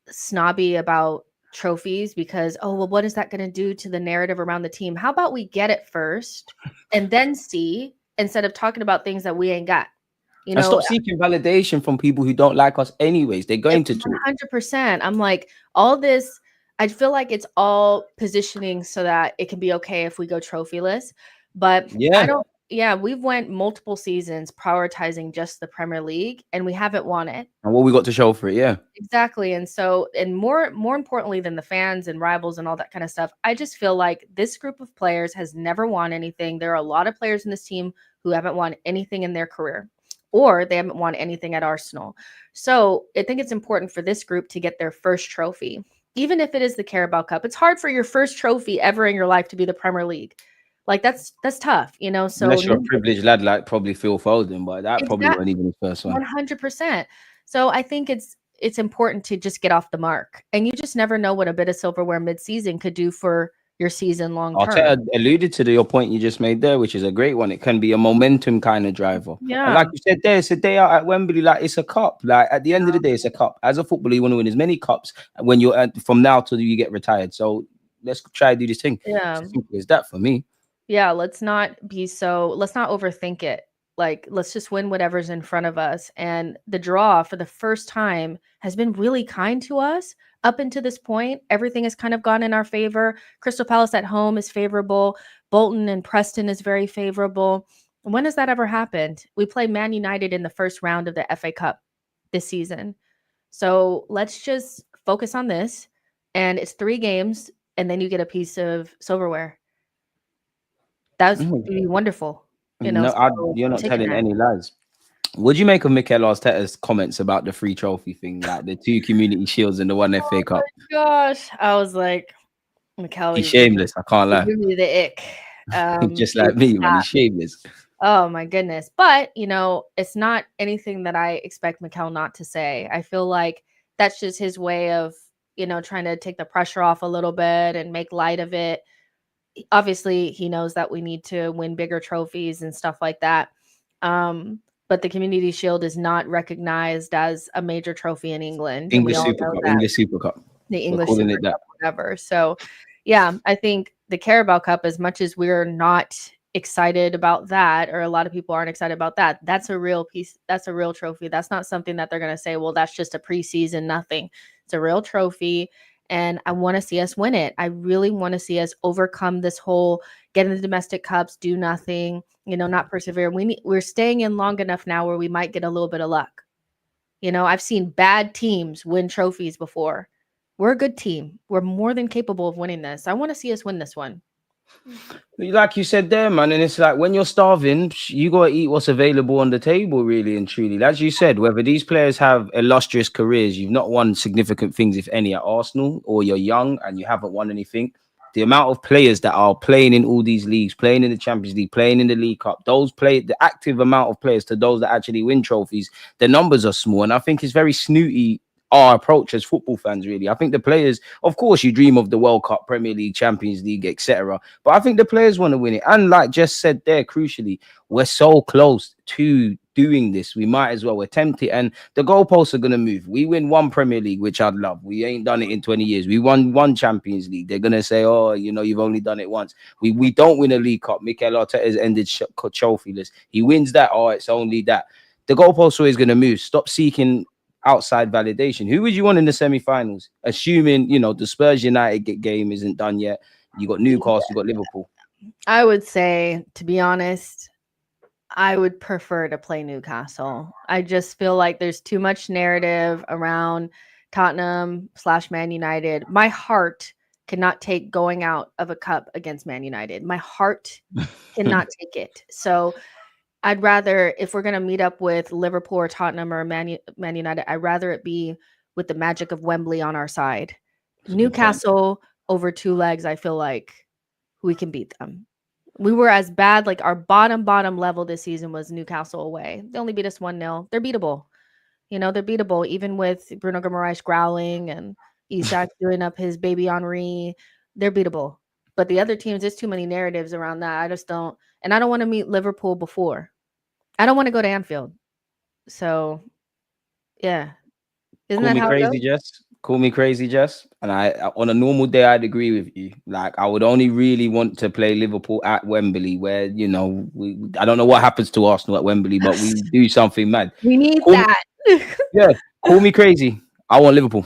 [SPEAKER 2] snobby about trophies because, oh, well, what is that going to do to the narrative around the team? How about we get it first and then see instead of talking about things that we ain't got? You know,
[SPEAKER 1] and stop seeking validation from people who don't like us anyways. They're going to talk.
[SPEAKER 2] 100%. I'm like, all this, I feel like it's all positioning so that it can be okay if we go trophyless. But we've went multiple seasons prioritizing just the Premier League and we haven't won it.
[SPEAKER 1] And what we got to show for it, yeah.
[SPEAKER 2] Exactly. And so, and more importantly than the fans and rivals and all that kind of stuff, I just feel like this group of players has never won anything. There are a lot of players in this team who haven't won anything in their career, or they haven't won anything at Arsenal. So I think it's important for this group to get their first trophy, even if it is the Carabao Cup. It's hard for your first trophy ever in your life to be the Premier League. Like that's tough, you know. So
[SPEAKER 1] unless you're a privileged lad like probably Phil Foden, but that probably wasn't even his first one.
[SPEAKER 2] 100%. So I think it's important to just get off the mark, and you just never know what a bit of silverware mid-season could do for your season long term.
[SPEAKER 1] Arteta alluded to your point you just made there, which is a great one. It can be a momentum kind of driver.
[SPEAKER 2] Yeah,
[SPEAKER 1] and like you said there, it's a day out at Wembley. Like it's a cup. Like at the end of the day, it's a cup. As a footballer, you want to win as many cups when you're from now till you get retired. So let's try to do this thing.
[SPEAKER 2] Yeah,
[SPEAKER 1] is that for me?
[SPEAKER 2] Yeah, let's not overthink it. Like, let's just win whatever's in front of us. And the draw for the first time has been really kind to us up until this point. Everything has kind of gone in our favor. Crystal Palace at home is favorable. Bolton and Preston is very favorable. When has that ever happened? We play Man United in the first round of the FA Cup this season. So let's just focus on this. And it's 3 games, and then you get a piece of silverware. That would be wonderful. You know,
[SPEAKER 1] no, you're not telling any lies. What do you make of Mikel Arteta's comments about the 3 trophy thing, like the 2 Community Shields and the 1 FA Cup?
[SPEAKER 2] Oh my gosh, I was like, Mikel,
[SPEAKER 1] he's shameless. I can't lie.
[SPEAKER 2] Give me the ick.
[SPEAKER 1] Just like me, man. He's shameless.
[SPEAKER 2] Oh my goodness. But you know, it's not anything that I expect Mikel not to say. I feel like that's just his way of, you know, trying to take the pressure off a little bit and make light of it. Obviously, he knows that we need to win bigger trophies and stuff like that. But the Community Shield is not recognized as a major trophy in England.
[SPEAKER 1] English Super Cup.
[SPEAKER 2] The English Super Cup, whatever. So, yeah, I think the Carabao Cup, as much as we're not excited about that, or a lot of people aren't excited about that. That's a real piece. That's a real trophy. That's not something that they're going to say, well, that's just a preseason nothing. It's a real trophy. And I want to see us win it. I really want to see us overcome this whole get in the domestic cups, do nothing, not persevere. We're staying in long enough now where we might get a little bit of luck. I've seen bad teams win trophies before. We're a good team. We're more than capable of winning this. I want to see us win this one.
[SPEAKER 1] Like you said there, man, and it's like when you're starving, you gotta eat what's available on the table, really and truly. As you said, whether these players have illustrious careers, you've not won significant things, if any, at Arsenal, or you're young and you haven't won anything. The amount of players that are playing in all these leagues, playing in the Champions League, playing in the League Cup, the active amount of players to those that actually win trophies, the numbers are small. And I think it's very snooty, our approach as football fans, really. I think the players, of course, you dream of the World Cup, Premier League, Champions League, etc. But I think the players want to win it. And like Jess said there, crucially, we're so close to doing this. We might as well attempt it. And the goalposts are going to move. We win one Premier League, which I'd love. We ain't done it in 20 years. We won one Champions League. They're going to say, oh, you've only done it once. We don't win a League Cup. Mikel Arteta has ended trophyless. He wins that. Oh, it's only that. The goalposts are always going to move. Stop seeking outside validation. Who would you want in the semi-finals? Assuming, the Spurs United game isn't done yet. You got Newcastle, you got Liverpool.
[SPEAKER 2] I would say, to be honest, I would prefer to play Newcastle. I just feel like there's too much narrative around Tottenham/Man United. My heart cannot take going out of a cup against Man United. My heart cannot take it. So I'd rather, if we're going to meet up with Liverpool or Tottenham or Man United, I'd rather it be with the magic of Wembley on our side. Newcastle over 2 legs, I feel like we can beat them. We were as bad, like our bottom level this season was Newcastle away. They only beat us 1-0. They're beatable. They're beatable, even with Bruno Guimaraes growling and Isak doing up his baby Henry. They're beatable. But the other teams, there's too many narratives around that. I just don't. And I don't want to meet Liverpool before. I don't want to go to Anfield. So, yeah. Isn't that how it goes?
[SPEAKER 1] Jess. Call me crazy, Jess. And I, on a normal day, I'd agree with you. Like, I would only really want to play Liverpool at Wembley, where, I don't know what happens to Arsenal at Wembley, but we do something mad.
[SPEAKER 2] We need that.
[SPEAKER 1] Yeah. Call me crazy. I want Liverpool.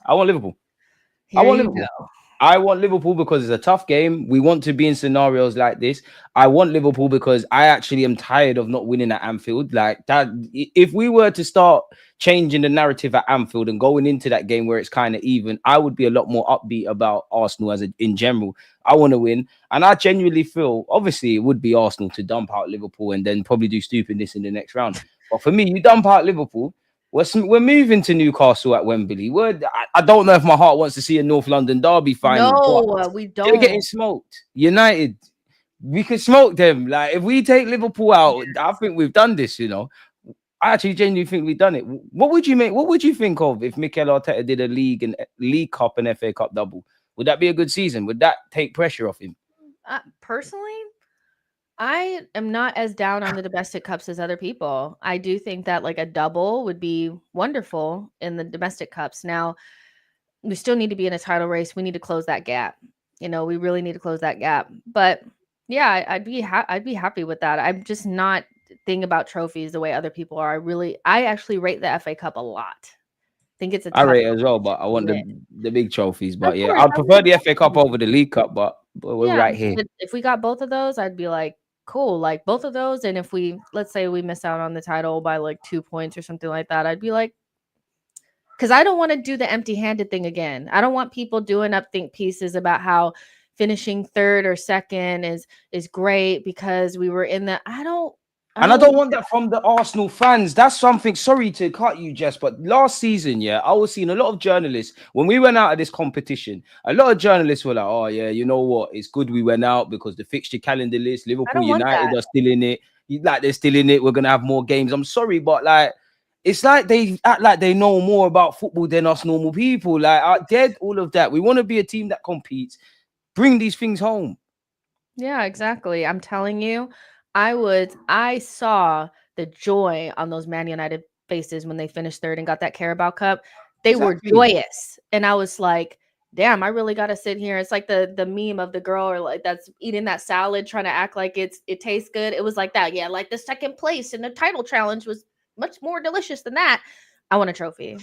[SPEAKER 1] I want Liverpool. I want Liverpool. I want Liverpool because it's a tough game. We want to be in scenarios like this. I want Liverpool because I actually am tired of not winning at Anfield. Like that, if we were to start changing the narrative at Anfield and going into that game where it's kind of even, I would be a lot more upbeat about Arsenal in general. I want to win. And I genuinely feel, obviously, it would be Arsenal to dump out Liverpool and then probably do stupidness in the next round. But for me, you dump out Liverpool, we're moving to Newcastle at Wembley. I don't know if my heart wants to see a North London derby final.
[SPEAKER 2] No, we don't.
[SPEAKER 1] They're getting smoked. United, we could smoke them. Like if we take Liverpool out, I think we've done this. I actually genuinely think we've done it. What would you think of if Mikel Arteta did a League Cup and FA Cup double? Would that be a good season? Would that take pressure off him?
[SPEAKER 2] Personally, I am not as down on the domestic cups as other people. I do think that like a double would be wonderful in the domestic cups. Now, we still need to be in a title race. We need to close that gap. We really need to close that gap. But yeah, I'd be happy with that. I'm just not thinking about trophies the way other people are. I actually rate the FA Cup a lot. I think it's
[SPEAKER 1] I rate it as well, but I want the big trophies. But yeah, I'd prefer the FA Cup over the League Cup. But we're right here.
[SPEAKER 2] If we got both of those, I'd be like, cool, like both of those. And if let's say we miss out on the title by like 2 points or something like that, I'd be like, because I don't want to do the empty-handed thing again. I don't want people doing up think pieces about how finishing third or second is great because we were in the. I don't want
[SPEAKER 1] that from the Arsenal fans. That's something. Sorry to cut you, Jess, but last season, I was seeing a lot of journalists when we went out of this competition. A lot of journalists were like, "Oh yeah, you know what? It's good we went out because the fixture calendar list, Liverpool, United are still in it. Like they're still in it. We're gonna have more games." I'm sorry, but like. It's like they act like they know more about football than us normal people. Like, I dead all of that. We want to be a team that competes. Bring these things home.
[SPEAKER 2] Yeah, exactly. I'm telling you, I saw the joy on those Man United faces when they finished third and got that Carabao Cup. They were joyous. And I was like, damn, I really got to sit here. It's like the meme of the girl or like that's eating that salad trying to act like it tastes good. It was like that. Yeah, like the second place in the title challenge was much more delicious than that. I want a trophy.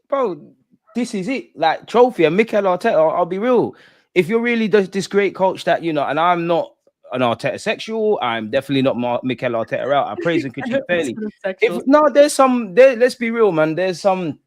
[SPEAKER 1] Bro, this is it. Like trophy and Mikel Arteta. I'll be real. If you're really this great coach that and I'm not an Arteta sexual, I'm definitely not Mikel Arteta out. I praise and critique fairly. If no, there's some. Let's be real, man. There's some.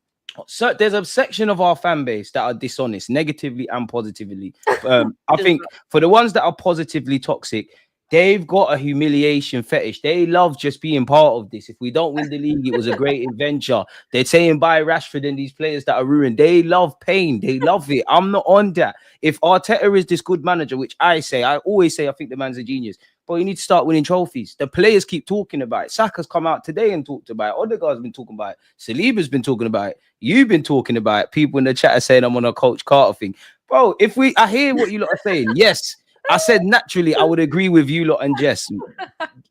[SPEAKER 1] So there's a section of our fan base that are dishonest, negatively and positively. I think for the ones that are positively toxic, they've got a humiliation fetish. They love just being part of this. If we don't win the league, it was a great adventure. They're saying buy Rashford and these players that are ruined. They love pain. They love it. I'm not on that. If Arteta is this good manager, which I always say, I think the man's a genius. But you need to start winning trophies. The players keep talking about it. Saka's come out today and talked about it. Odegaard's been talking about it. Saliba's been talking about it. You've been talking about it. People in the chat are saying I'm on a Coach Carter thing. Bro, I hear what you lot are saying. Yes, I said naturally I would agree with you lot and Jess.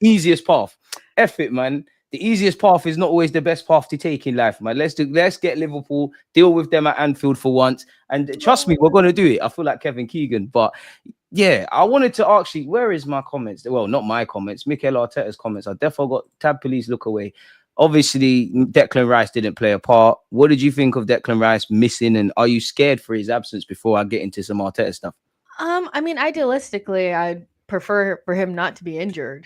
[SPEAKER 1] Easiest path. F it, man. The easiest path is not always the best path to take in life, man. Let's get Liverpool, deal with them at Anfield for once. And trust me, we're going to do it. I feel like Kevin Keegan. But yeah, I wanted to ask you, where is my comments? Well, not my comments, Mikel Arteta's comments. I definitely got tab police look away. Obviously, Declan Rice didn't play a part. What did you think of Declan Rice missing? And are you scared for his absence before I get into some Arteta stuff?
[SPEAKER 2] I mean, idealistically, I'd prefer for him not to be injured,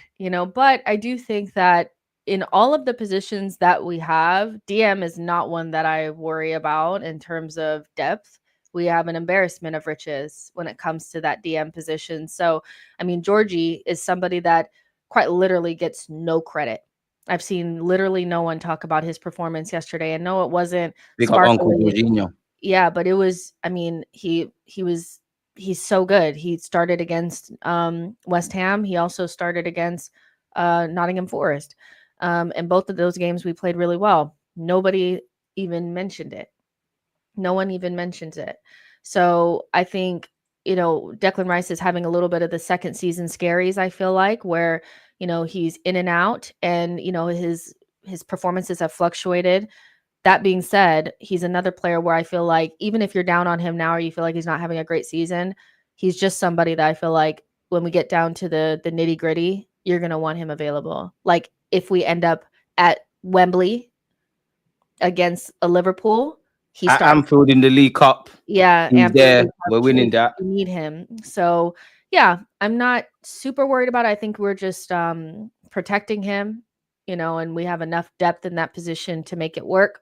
[SPEAKER 2] but I do think that in all of the positions that we have, DM is not one that I worry about in terms of depth. We have an embarrassment of riches when it comes to that DM position. So, I mean, Georgie is somebody that quite literally gets no credit. I've seen literally no one talk about his performance yesterday. And no, it wasn't
[SPEAKER 1] Big up Uncle
[SPEAKER 2] sparkly.
[SPEAKER 1] Jorginho.
[SPEAKER 2] Yeah, but it was, I mean, he's so good. He started against West Ham. He also started against Nottingham Forest. And both of those games we played really well. Nobody even mentioned it. No one even mentions it. So I think, Declan Rice is having a little bit of the second season scaries, I feel like, where, he's in and out and, his performances have fluctuated. That being said, he's another player where I feel like even if you're down on him now or you feel like he's not having a great season, he's just somebody that I feel like when we get down to the nitty gritty, you're going to want him available. Like if we end up at Wembley against a Liverpool, he's
[SPEAKER 1] at Anfield in the League Cup.
[SPEAKER 2] Yeah.
[SPEAKER 1] He's there. We're winning that.
[SPEAKER 2] We need him. So yeah, I'm not super worried about it. I think we're just protecting him, and we have enough depth in that position to make it work.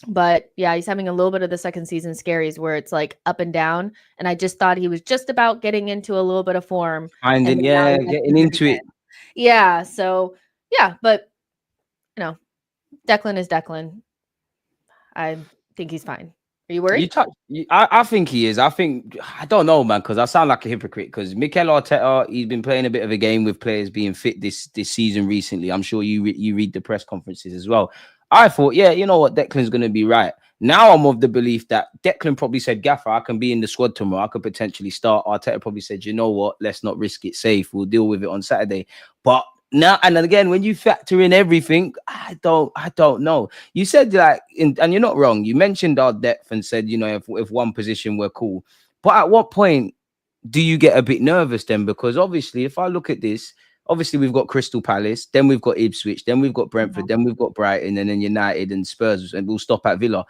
[SPEAKER 2] But yeah, he's having a little bit of the second season scaries where it's like up and down. And I just thought he was just about getting into a little bit of form.
[SPEAKER 1] Getting into it.
[SPEAKER 2] Yeah. So yeah, but Declan is Declan. I think he's fine. Are you worried?
[SPEAKER 1] I think he is. I don't know, man, because I sound like a hypocrite. Because Mikel Arteta, he's been playing a bit of a game with players being fit this season recently. I'm sure you read the press conferences as well. I thought, yeah, you know what, Declan's going to be right. Now I'm of the belief that Declan probably said, Gaffer, I can be in the squad tomorrow. I could potentially start. Arteta probably said, you know what, let's not risk it safe. We'll deal with it on Saturday. But now, and again, when you factor in everything, I don't know. You said and you're not wrong. You mentioned our depth and said, if one position were cool. But at what point do you get a bit nervous then? Because obviously, if I look at this, obviously we've got Crystal Palace, then we've got Ipswich, then we've got Brentford, then we've got Brighton, and then United and Spurs, and we'll stop at Villa.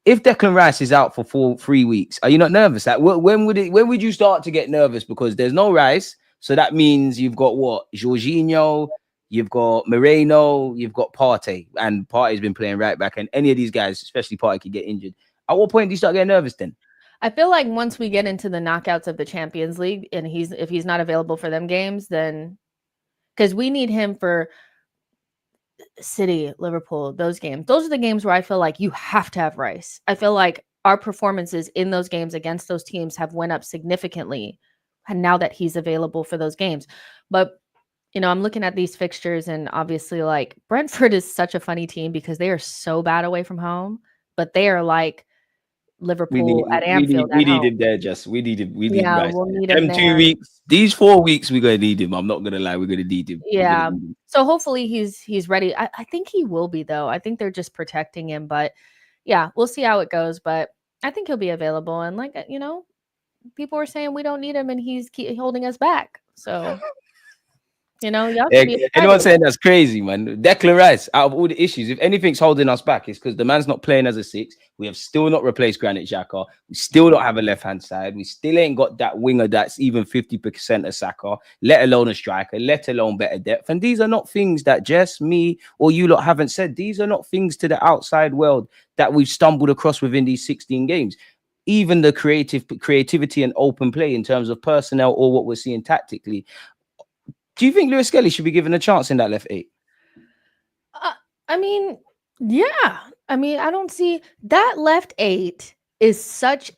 [SPEAKER 1] If Declan Rice is out for 3 weeks, are you not nervous? When would you start to get nervous? Because there's no Rice. So that means you've got what? Jorginho, you've got Moreno, you've got Partey, and Partey's been playing right back. And any of these guys, especially Partey, could get injured. At what point do you start getting nervous then?
[SPEAKER 2] I feel like once we get into the knockouts of the Champions League, and if he's not available for them games, then because we need him for City, Liverpool, those games. Those are the games where I feel like you have to have Rice. I feel like our performances in those games against those teams have went up significantly. And now that he's available for those games. But, I'm looking at these fixtures and obviously like Brentford is such a funny team because they are so bad away from home, but they are like Liverpool at Anfield.
[SPEAKER 1] We need him there, Jess. We need Rice.
[SPEAKER 2] We'll need him
[SPEAKER 1] there. 2 weeks, these 4 weeks, we're going to need him. I'm not going to lie. We're going to need him.
[SPEAKER 2] Yeah. So hopefully he's ready. I think he will be though. I think they're just protecting him, but yeah, we'll see how it goes. But I think he'll be available. And people were saying we don't need him and he's holding us back. So, y'all should be
[SPEAKER 1] Anyone
[SPEAKER 2] excited.
[SPEAKER 1] saying that's crazy, man? Declan Rice, out of all the issues, if anything's holding us back, it's because the man's not playing as a six. We have still not replaced Granit Xhaka. We still don't have a left-hand side. We still ain't got that winger that's even 50% of Saka, let alone a striker, let alone better depth. And these are not things that just me or you lot haven't said. These are not things to the outside world that we've stumbled across within these 16 games. Even the creativity and open play in terms of personnel or what we're seeing tactically. Do you think Lewis Skelly should be given a chance in that left 8?
[SPEAKER 2] I mean, yeah. I mean, I don't see that left 8 is such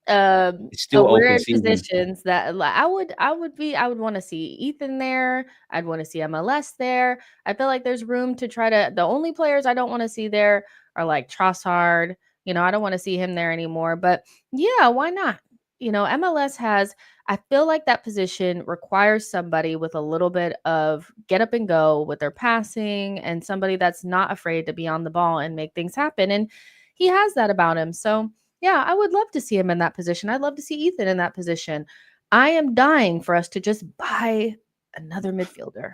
[SPEAKER 1] It's still
[SPEAKER 2] a
[SPEAKER 1] open
[SPEAKER 2] weird
[SPEAKER 1] season.
[SPEAKER 2] positions that I would want to see Ethan there. I'd want to see MLS there. I feel like there's room to try to. The only players I don't want to see there are like Trossard. I don't want to see him there anymore. But yeah, why not? MLS has. I feel like that position requires somebody with a little bit of get up and go with their passing and somebody that's not afraid to be on the ball and make things happen. And he has that about him. So yeah, I would love to see him in that position. I'd love to see Ethan in that position. I am dying for us to just buy another midfielder.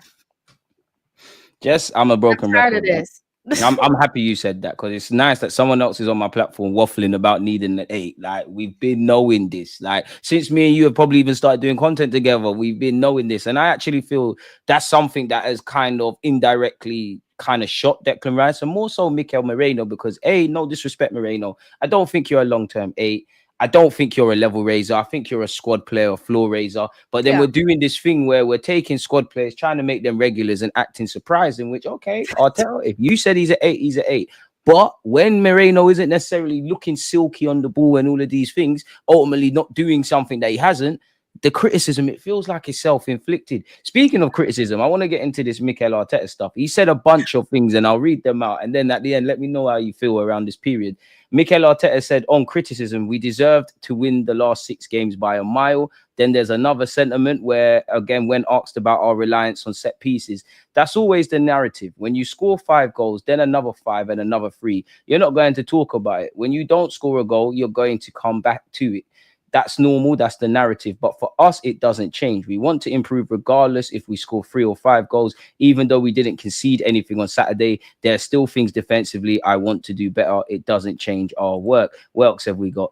[SPEAKER 1] Jess, I'm a broken
[SPEAKER 2] I'm tired
[SPEAKER 1] record.
[SPEAKER 2] of this.
[SPEAKER 1] I'm happy you said that because it's nice that someone else is on my platform waffling about needing an 8. Like, we've been knowing this. Like, since me and you have probably even started doing content together, we've been knowing this. And I actually feel that's something that has kind of indirectly kind of shot Declan Rice and more so Mikel Moreno because, no disrespect, Moreno, I don't think you're a long-term 8. I don't think you're a level raiser. I think you're a squad player, a floor raiser. But then we're doing this thing where we're taking squad players, trying to make them regulars and acting surprised, in which, okay, I'll tell. If you said he's an 8, he's an 8. But when Moreno isn't necessarily looking silky on the ball and all of these things, ultimately not doing something that he hasn't, the criticism, it feels like it's self-inflicted. Speaking of criticism, I want to get into this Mikel Arteta stuff. He said a bunch of things and I'll read them out. And then at the end, let me know how you feel around this period. Mikel Arteta said on criticism, we deserved to win the last 6 games by a mile. Then there's another sentiment where, again, when asked about our reliance on set pieces, that's always the narrative. When you score 5 goals, then another 5 and another 3, you're not going to talk about it. When you don't score a goal, you're going to come back to it. That's normal. That's the narrative. But for us, it doesn't change. We want to improve regardless if we score 3 or 5 goals. Even though we didn't concede anything on Saturday, there are still things defensively I want to do better. It doesn't change our work. What else have we got?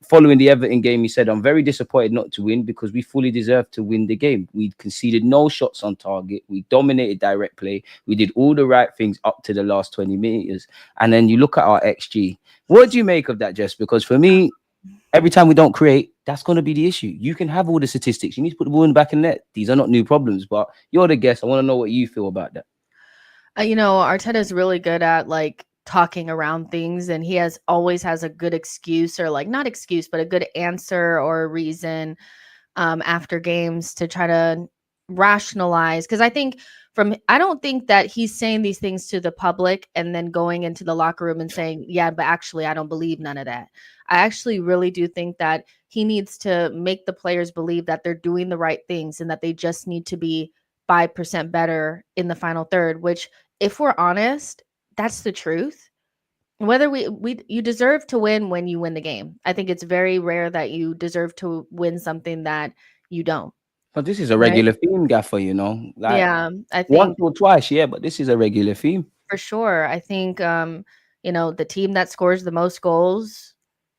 [SPEAKER 1] Following the Everton game, he said, I'm very disappointed not to win because we fully deserved to win the game. We conceded no shots on target. We dominated direct play. We did all the right things up to the last 20 meters. And then you look at our XG. What do you make of that, Jess? Because for me, every time we don't create, that's going to be the issue. You can have all the statistics. You need to put the ball in the back of the net. These are not new problems, but you're the guest. I want to know what you feel about that.
[SPEAKER 2] Arteta is really good at talking around things, and he always has a good excuse or not excuse, but a good answer or a reason after games to try to rationalize. Because I don't think that he's saying these things to the public and then going into the locker room and saying, yeah, but actually, I don't believe none of that. I actually really do think that he needs to make the players believe that they're doing the right things and that they just need to be 5% better in the final third, which, if we're honest, that's the truth. Whether you deserve to win when you win the game. I think it's very rare that you deserve to win something that you don't.
[SPEAKER 1] But this is a regular theme, Gaffer,
[SPEAKER 2] Yeah, I think
[SPEAKER 1] once or twice, yeah, but this is a regular theme.
[SPEAKER 2] For sure. I think the team that scores the most goals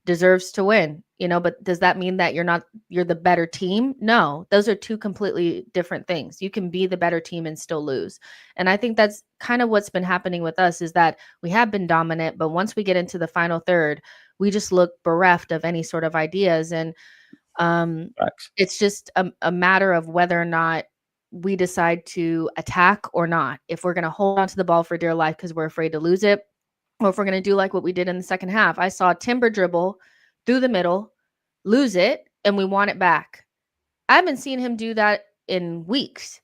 [SPEAKER 2] deserves to win. But does that mean that you're the better team? No, those are 2 completely different things. You can be the better team and still lose. And I think that's kind of what's been happening with us, is that we have been dominant, but once we get into the final third, we just look bereft of any sort of ideas. And it's just a matter of whether or not we decide to attack or not. If we're going to hold on to the ball for dear life because we're afraid to lose it, or if we're going to do like what we did in the second half. I saw Timber dribble through the middle, lose it, and we want it back. I haven't seen him do that in weeks,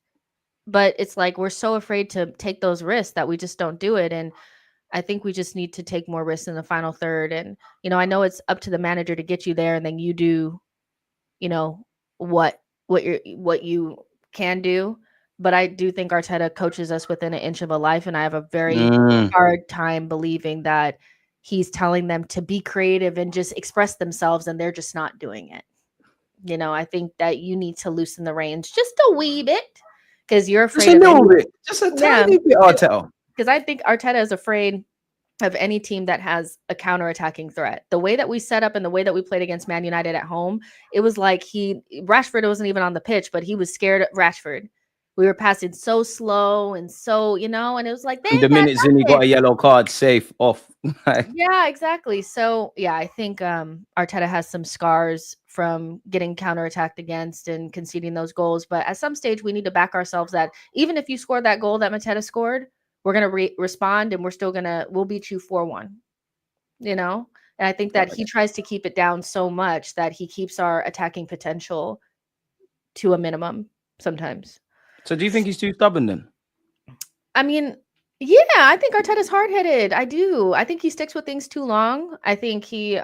[SPEAKER 2] but it's like we're so afraid to take those risks that we just don't do it. And I think we just need to take more risks in the final third. And, I know it's up to the manager to get you there, and then you do, what you can do. But I do think Arteta coaches us within an inch of a life, and I have a very hard time believing that he's telling them to be creative and just express themselves, and they're just not doing it. You know, I think that you need to loosen the reins just a wee bit because you're
[SPEAKER 1] Just
[SPEAKER 2] afraid
[SPEAKER 1] a
[SPEAKER 2] of any.
[SPEAKER 1] little bit, just a tiny bit, Arteta.
[SPEAKER 2] Because I think Arteta is afraid of any team that has a counter-attacking threat. The way that we set up and the way that we played against Man United at home, it was like Rashford wasn't even on the pitch, but he was scared of Rashford. We were passing so slow and so, you know, and it was like, they
[SPEAKER 1] And the
[SPEAKER 2] ain't got
[SPEAKER 1] minutes in, he got a
[SPEAKER 2] nothing.
[SPEAKER 1] yellow card, safe off.
[SPEAKER 2] Yeah, exactly. So yeah, I think Arteta has some scars from getting counterattacked against and conceding those goals. But at some stage, we need to back ourselves that even if you score that goal that Mateta scored, we're gonna respond and we'll beat you 4-1. You know, and I think that he tries to keep it down so much that he keeps our attacking potential to a minimum sometimes.
[SPEAKER 1] So do you think he's too stubborn then?
[SPEAKER 2] I mean, yeah, I think Arteta's hard-headed. I do. I think he sticks with things too long. I think he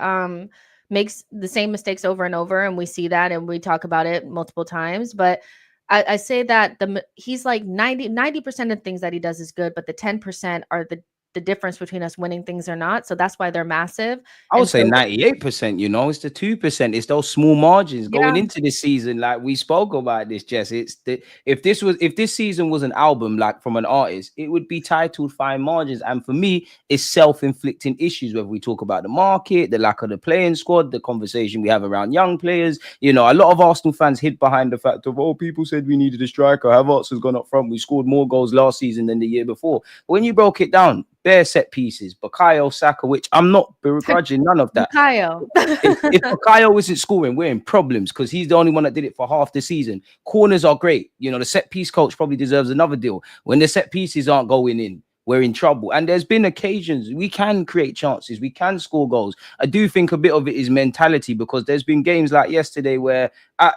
[SPEAKER 2] makes the same mistakes over and over, and we see that and we talk about it multiple times. But I say that he's like 90% of things that he does is good, but the 10% are the difference between us winning things or not. So that's why they're massive.
[SPEAKER 1] I would
[SPEAKER 2] And
[SPEAKER 1] say
[SPEAKER 2] so
[SPEAKER 1] 98%, it's the 2%. It's those small margins going
[SPEAKER 2] yeah,
[SPEAKER 1] into this season. Like we spoke about this, Jess. If this season was an album, like from an artist, it would be titled Fine Margins. And for me, it's self-inflicting issues, whether we talk about the market, the lack of the playing squad, the conversation we have around young players. A lot of Arsenal fans hid behind the fact of, people said we needed a striker. Havertz gone up front. We scored more goals last season than the year before. But when you broke it down, bare set pieces, Bukayo Saka, which I'm not begrudging none of that.
[SPEAKER 2] Bukayo.
[SPEAKER 1] if Bukayo isn't scoring, we're in problems because he's the only one that did it for half the season. Corners are great. The set piece coach probably deserves another deal. When the set pieces aren't going in, we're in trouble. And there's been occasions we can create chances, we can score goals. I do think a bit of it is mentality because there's been games like yesterday where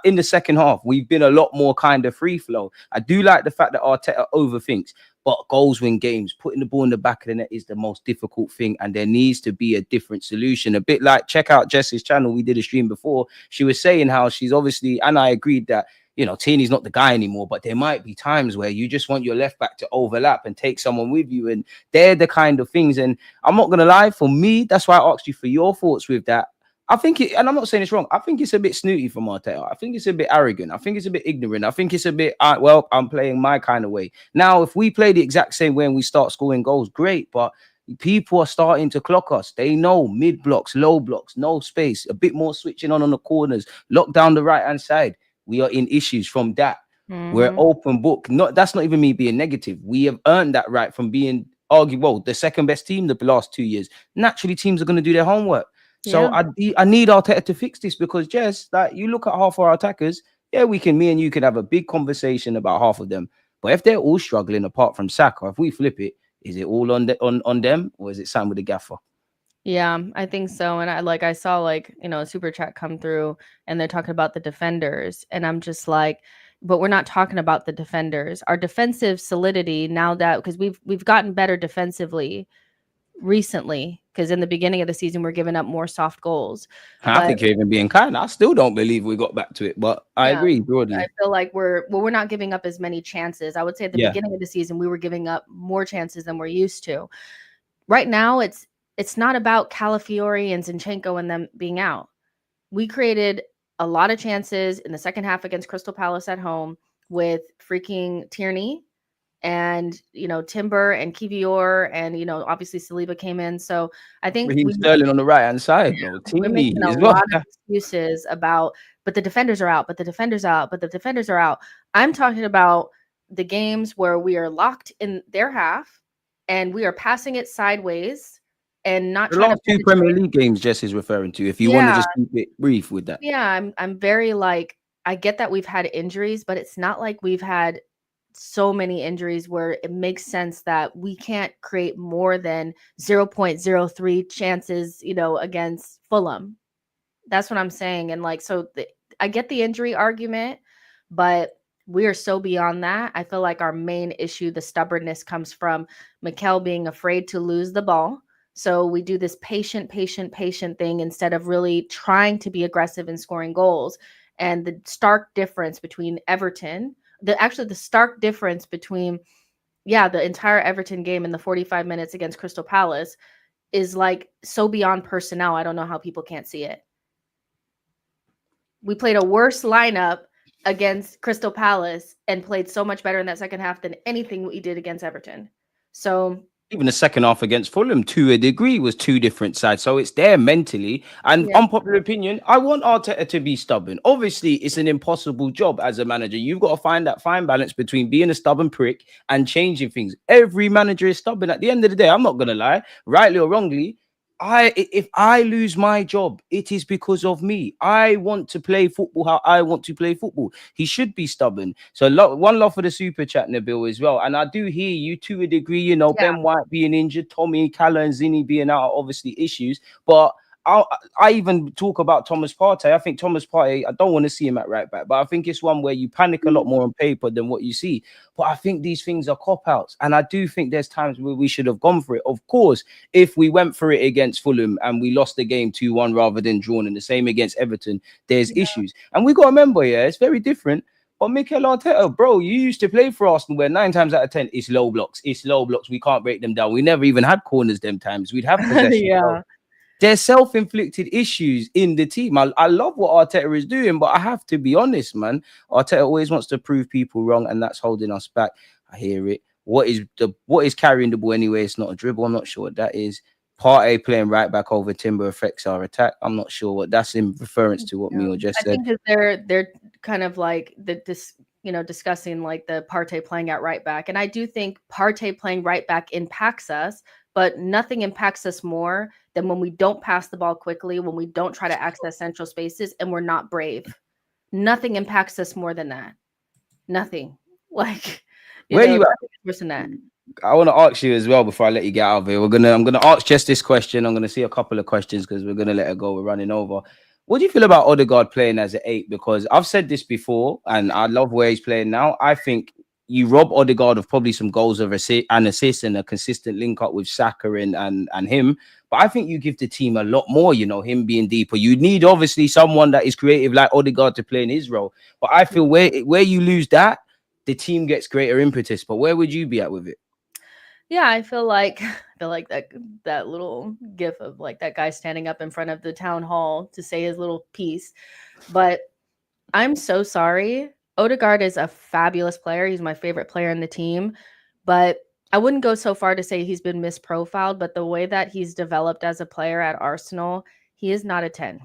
[SPEAKER 1] in the second half, we've been a lot more kind of free flow. I do like the fact that Arteta overthinks. But goals win games. Putting the ball in the back of the net is the most difficult thing. And there needs to be a different solution. A bit like, check out Jess's channel. We did a stream before. She was saying how she's obviously, and I agreed that, Tierney's not the guy anymore. But there might be times where you just want your left back to overlap and take someone with you. And they're the kind of things. And I'm not going to lie, for me, that's why I asked you for your thoughts with that. I think and I'm not saying it's wrong. I think it's a bit snooty from Arteta. I think it's a bit arrogant. I think it's a bit ignorant. I think it's a bit, I'm playing my kind of way. Now, if we play the exact same way and we start scoring goals, great. But people are starting to clock us. They know mid blocks, low blocks, no space, a bit more switching on the corners, lock down the right-hand side. We are in issues from that. We're open book. That's not even me being negative. We have earned that right from being arguable the second best team the last 2 years. Naturally, teams are going to do their homework. So I need Arteta to fix this because just like you look at half our attackers, me and you can have a big conversation about half of them. But if they're all struggling apart from Saka, if we flip it, is it all on them or is it something with the gaffer?
[SPEAKER 2] Yeah, I think so. And I saw a super chat come through and they're talking about the defenders. And I'm just like, but we're not talking about the defenders. Our defensive solidity now that because we've gotten better defensively recently, because in the beginning of the season we're giving up more soft goals.
[SPEAKER 1] I think you're even being kind. I still don't believe we got back to it, but I agree broadly.
[SPEAKER 2] I feel like we're not giving up as many chances. I would say at the beginning of the season we were giving up more chances than we're used to. Right now it's not about Calafiori and Zinchenko and them being out. We created a lot of chances in the second half against Crystal Palace at home with freaking Tierney and Timber and Kiwior and obviously Saliba came in. So I think
[SPEAKER 1] he's Sterling on the right hand side, bro.
[SPEAKER 2] We're making a lot of excuses about, but the defenders are out, but the defenders are out, but the defenders are out. I'm talking about the games where we are locked in their half and we are passing it sideways and not
[SPEAKER 1] the
[SPEAKER 2] trying
[SPEAKER 1] last
[SPEAKER 2] to
[SPEAKER 1] two Premier League games Jess is referring to. If you want to just keep it brief with that.
[SPEAKER 2] Yeah, I'm very I get that we've had injuries, but it's not like we've had so many injuries where it makes sense that we can't create more than 0.03 chances, against Fulham. That's what I'm saying. And I get the injury argument, but we are so beyond that. I feel like our main issue, the stubbornness, comes from Mikel being afraid to lose the ball. So we do this patient thing instead of really trying to be aggressive and scoring goals. And the stark difference between Everton, the stark difference between, the entire Everton game in the 45 minutes against Crystal Palace, is like so beyond personnel. I don't know how people can't see it. We played a worse lineup against Crystal Palace and played so much better in that second half than anything we did against Everton. So
[SPEAKER 1] even the second half against Fulham, to a degree, was two different sides. So it's there mentally. And
[SPEAKER 2] yeah,
[SPEAKER 1] unpopular opinion, I want Arteta to be stubborn. Obviously, it's an impossible job as a manager. You've got to find that fine balance between being a stubborn prick and changing things. Every manager is stubborn. At the end of the day, I'm not gonna lie, rightly or wrongly. If I lose my job, it is because of me. I want to play football how I want to play football. He should be stubborn. So one love for the super chat, Nabil, as well. And I do hear you to a degree, you know,
[SPEAKER 2] yeah.
[SPEAKER 1] Ben White being injured, Tommy, Calla and Zinni being out are obviously issues. But I even talk about Thomas Partey. I think Thomas Partey, I don't want to see him at right back, but I think it's one where you panic a lot more on paper than what you see. But I think these things are cop-outs. And I do think there's times where we should have gone for it. Of course, if we went for it against Fulham and we lost the game 2-1 rather than drawn, and the same against Everton, there's issues. And we got to remember, yeah, it's very different. But Mikel Arteta, bro, you used to play for Arsenal where 9 times out of 10, it's low blocks. It's low blocks. We can't break them down. We never even had corners them times. We'd have possession.
[SPEAKER 2] yeah.
[SPEAKER 1] Bro. There's self-inflicted issues in the team. I love what Arteta is doing, but I have to be honest, man. Arteta always wants to prove people wrong, and that's holding us back. I hear it. What is carrying the ball anyway? It's not a dribble. I'm not sure what that is. Partey playing right back over Timber affects our attack. I'm not sure what that's in reference to. What Mio just said.
[SPEAKER 2] I think that they're kind of like discussing like the Partey playing at right back, and I do think Partey playing right back impacts us. But nothing impacts us more than when we don't pass the ball quickly, when we don't try to access central spaces, and we're not brave. Nothing impacts us more than that. Nothing. Like,
[SPEAKER 1] where you at?
[SPEAKER 2] Worse than that.
[SPEAKER 1] I want to ask you as well before I let you get out of here. I'm gonna ask just this question. I'm gonna see a couple of questions because we're gonna let it go. We're running over. What do you feel about Odegaard playing as an 8? Because I've said this before, and I love where he's playing now. I think you rob Odegaard of probably some goals of assists and a consistent link up with Saka and him. But I think you give the team a lot more, you know, him being deeper. You need obviously someone that is creative like Odegaard to play in his role. But I feel where you lose that, the team gets greater impetus. But where would you be at with it?
[SPEAKER 2] Yeah, I feel like that little gif of like that guy standing up in front of the town hall to say his little piece. But I'm so sorry. Odegaard is a fabulous player. He's my favorite player in the team, but I wouldn't go so far to say he's been misprofiled, but the way that he's developed as a player at Arsenal, he is not a 10.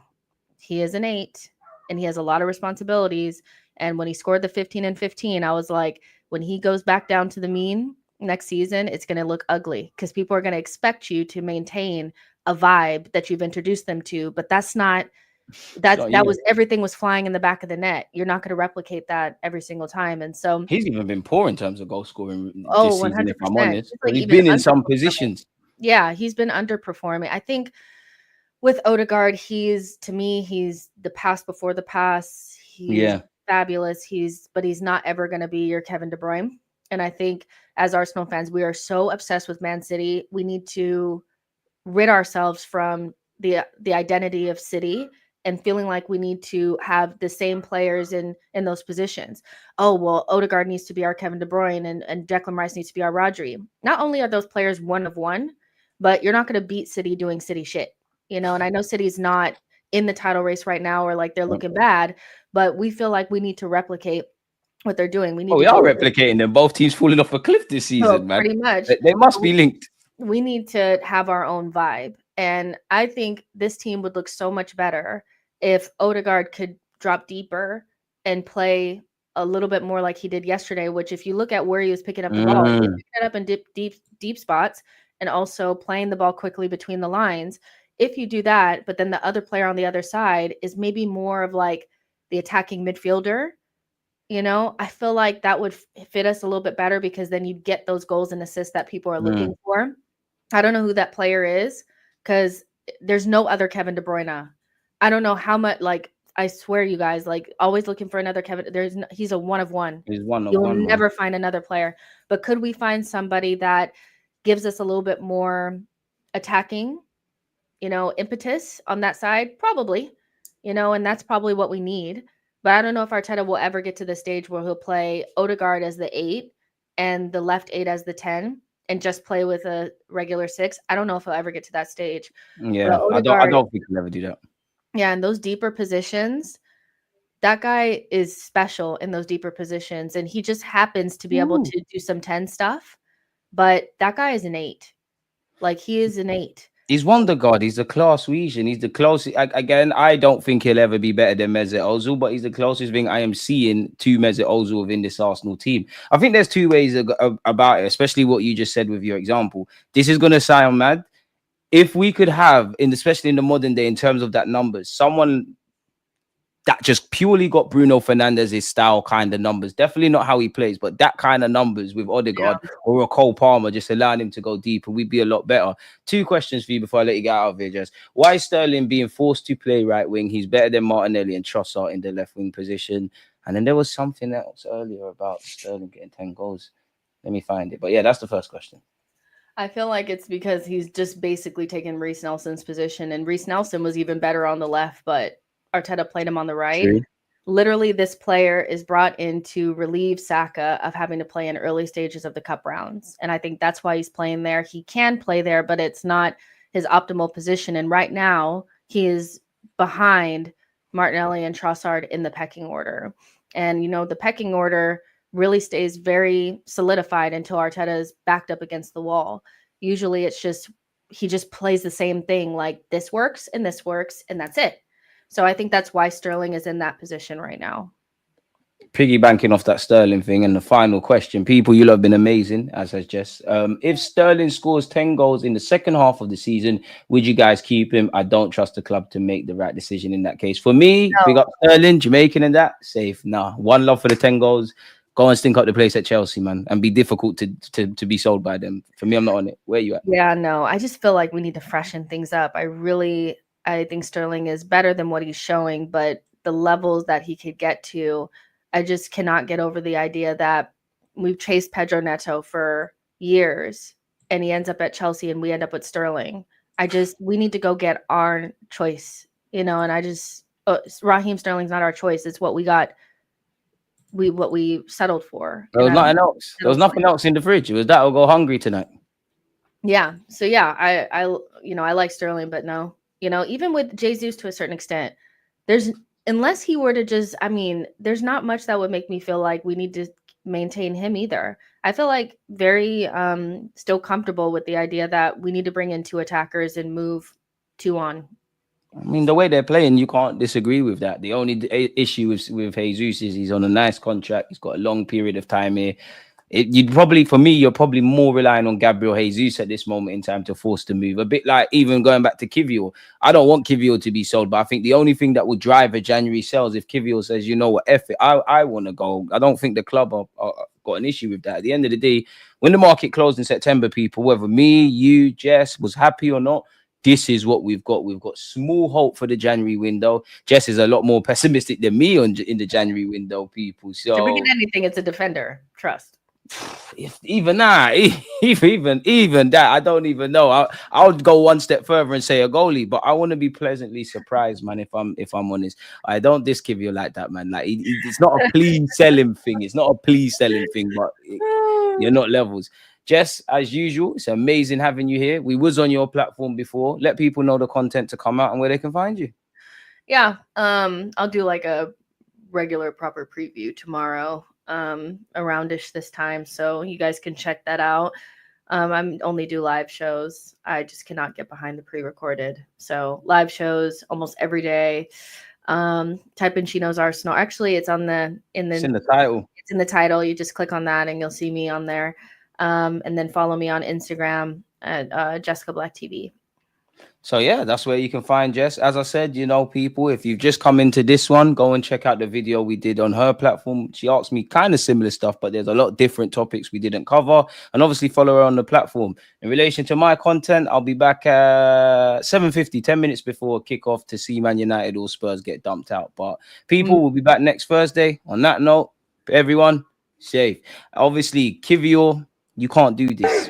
[SPEAKER 2] He is an 8, and he has a lot of responsibilities. And when he scored the 15 and 15, I was like, when he goes back down to the mean next season, it's going to look ugly because people are going to expect you to maintain a vibe that you've introduced them to, but that's not was everything was flying in the back of the net. You're not going to replicate that every single time. And so
[SPEAKER 1] he's even been poor in terms of goal scoring this
[SPEAKER 2] 100%.
[SPEAKER 1] season, if I'm honest.
[SPEAKER 2] Like
[SPEAKER 1] he's been in some positions.
[SPEAKER 2] Yeah, he's been underperforming. I think with Odegaard, he's the pass before the pass. He's fabulous. But he's not ever going to be your Kevin De Bruyne. And I think as Arsenal fans, we are so obsessed with Man City. We need to rid ourselves from the identity of City and feeling like we need to have the same players in those positions. Oh, well, Odegaard needs to be our Kevin De Bruyne and Declan Rice needs to be our Rodri. Not only are those players one of one, but you're not going to beat City doing City shit, you know? And I know City's not in the title race right now or like they're looking bad, but we feel like we need to replicate what they're doing.
[SPEAKER 1] We are replicating them. Both teams falling off a cliff this season, man.
[SPEAKER 2] Pretty much.
[SPEAKER 1] They must be linked.
[SPEAKER 2] We need to have our own vibe. And I think this team would look so much better if Odegaard could drop deeper and play a little bit more like he did yesterday, which if you look at where he was picking up the ball, he was picking it up in deep spots and also playing the ball quickly between the lines. If you do that, but then the other player on the other side is maybe more of like the attacking midfielder, you know, I feel like that would fit us a little bit better because then you'd get those goals and assists that people are looking for. I don't know who that player is because there's no other Kevin De Bruyne. I don't know how much, like, I swear you guys, like, always looking for another Kevin. He's a one of one.
[SPEAKER 1] He's one of
[SPEAKER 2] You'll
[SPEAKER 1] one.
[SPEAKER 2] never find another player. But could we find somebody that gives us a little bit more attacking, you know, impetus on that side? Probably, you know, and that's probably what we need. But I don't know if Arteta will ever get to the stage where he'll play Odegaard as the 8 and the left 8 as the 10. and just play with a regular 6. I don't know if he'll ever get to that stage.
[SPEAKER 1] Yeah, I don't think he'll ever do that.
[SPEAKER 2] Yeah, in those deeper positions, that guy is special in those deeper positions, and he just happens to be able to do some 10 stuff. But that guy is an 8. Like, he is an 8.
[SPEAKER 1] He's Wonder God. He's the class region. He's the closest. Again, I don't think he'll ever be better than Mesut Ozil, but he's the closest thing I am seeing to Mesut Ozil within this Arsenal team. I think there's two ways about it, especially what you just said with your example. This is going to sound mad. If we could have, especially in the modern day, in terms of that numbers, someone that just purely got Bruno Fernandes's style kind of numbers, definitely not how he plays, but that kind of numbers with Odegaard or a Cole Palmer, just allowing him to go deeper, we'd be a lot better. 2 questions for you before I let you get out of here, Jess. Why is Sterling being forced to play right wing? He's better than Martinelli and Trossard in the left wing position. And then there was something else earlier about Sterling getting 10 goals. Let me find it. But yeah, that's the first question.
[SPEAKER 2] I feel like it's because he's just basically taken Reece Nelson's position, and Reece Nelson was even better on the left, but Arteta played him on the right. True. Literally, this player is brought in to relieve Saka of having to play in early stages of the cup rounds. And I think that's why he's playing there. He can play there, but it's not his optimal position. And right now, he is behind Martinelli and Trossard in the pecking order. And, you know, the pecking order really stays very solidified until Arteta is backed up against the wall. Usually it's just, he just plays the same thing, like this works, and that's it. So I think that's why Sterling is in that position right now.
[SPEAKER 1] Piggybanking off that Sterling thing, and the final question, people, you'll have been amazing, as has Jess. If Sterling scores 10 goals in the second half of the season, would you guys keep him? I don't trust the club to make the right decision in that case. For me, big up Sterling, Jamaican and that, safe. Nah, one love for the 10 goals. Go and stink up the place at Chelsea, man, and be difficult to be sold by them. For me, I'm not on it. Where are you at?
[SPEAKER 2] Yeah, no, I just feel like we need to freshen things up. I think Sterling is better than what he's showing, but the levels that he could get to, I just cannot get over the idea that we've chased Pedro Neto for years and he ends up at Chelsea and we end up with Sterling. We need to go get our choice, you know, and Raheem Sterling's not our choice. It's what we got. What we settled for.
[SPEAKER 1] There was nothing else. There was nothing else in the fridge. It was that or go hungry tonight.
[SPEAKER 2] Yeah. So yeah, I like Sterling, but no, you know, even with Jesus to a certain extent, unless he were to just, there's not much that would make me feel like we need to maintain him either. I feel like very still comfortable with the idea that we need to bring in 2 attackers and move 2 on.
[SPEAKER 1] I mean, the way they're playing, you can't disagree with that. The only issue with Jesus is he's on a nice contract. He's got a long period of time here. You're probably more relying on Gabriel Jesus at this moment in time to force the move. A bit like even going back to Kiwior. I don't want Kiwior to be sold, but I think the only thing that would drive a January sales if Kiwior says, you know what, F it, I want to go. I don't think the club got an issue with that. At the end of the day, when the market closed in September, people, whether me, you, Jess, was happy or not, this is what we've got. We've got small hope for the January window. Jess is a lot more pessimistic than me in the January window, people. So
[SPEAKER 2] if we get anything, it's a defender. Trust.
[SPEAKER 1] Even that, I don't even know. I would go one step further and say a goalie, but I want to be pleasantly surprised, man. If I'm honest, I don't give you like that, man. Like it's not a please selling thing. It's not a please selling thing, but you're not levels. Jess, as usual, it's amazing having you here. We was on your platform before. Let people know the content to come out and where they can find you.
[SPEAKER 2] Yeah, I'll do like a regular proper preview tomorrow, aroundish this time, so you guys can check that out. I only do live shows. I just cannot get behind the pre-recorded. So live shows almost every day. Type in Chino's Arsenal. Actually, it's in the
[SPEAKER 1] title.
[SPEAKER 2] It's in the title. You just click on that and you'll see me on there. And then follow me on Instagram at Jessica Black TV.
[SPEAKER 1] So yeah, that's where you can find Jess. As I said, you know, people, if you've just come into this one, go and check out the video we did on her platform. She asked me kind of similar stuff, but there's a lot of different topics we didn't cover. And obviously follow her on the platform. In relation to my content, I'll be back at 7:50, 10 minutes before kickoff to see Man United or Spurs get dumped out. But people will be back next Thursday. On that note, everyone, safe. Obviously, Kiwior, you can't do this.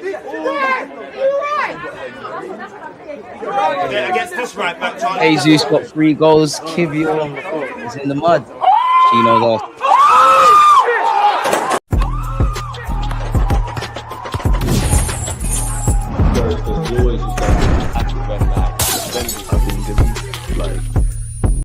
[SPEAKER 1] Jesus got 3 goals. Kiwior is in the mud. She knows us.
[SPEAKER 3] because he always just does red light.
[SPEAKER 4] I think if he's like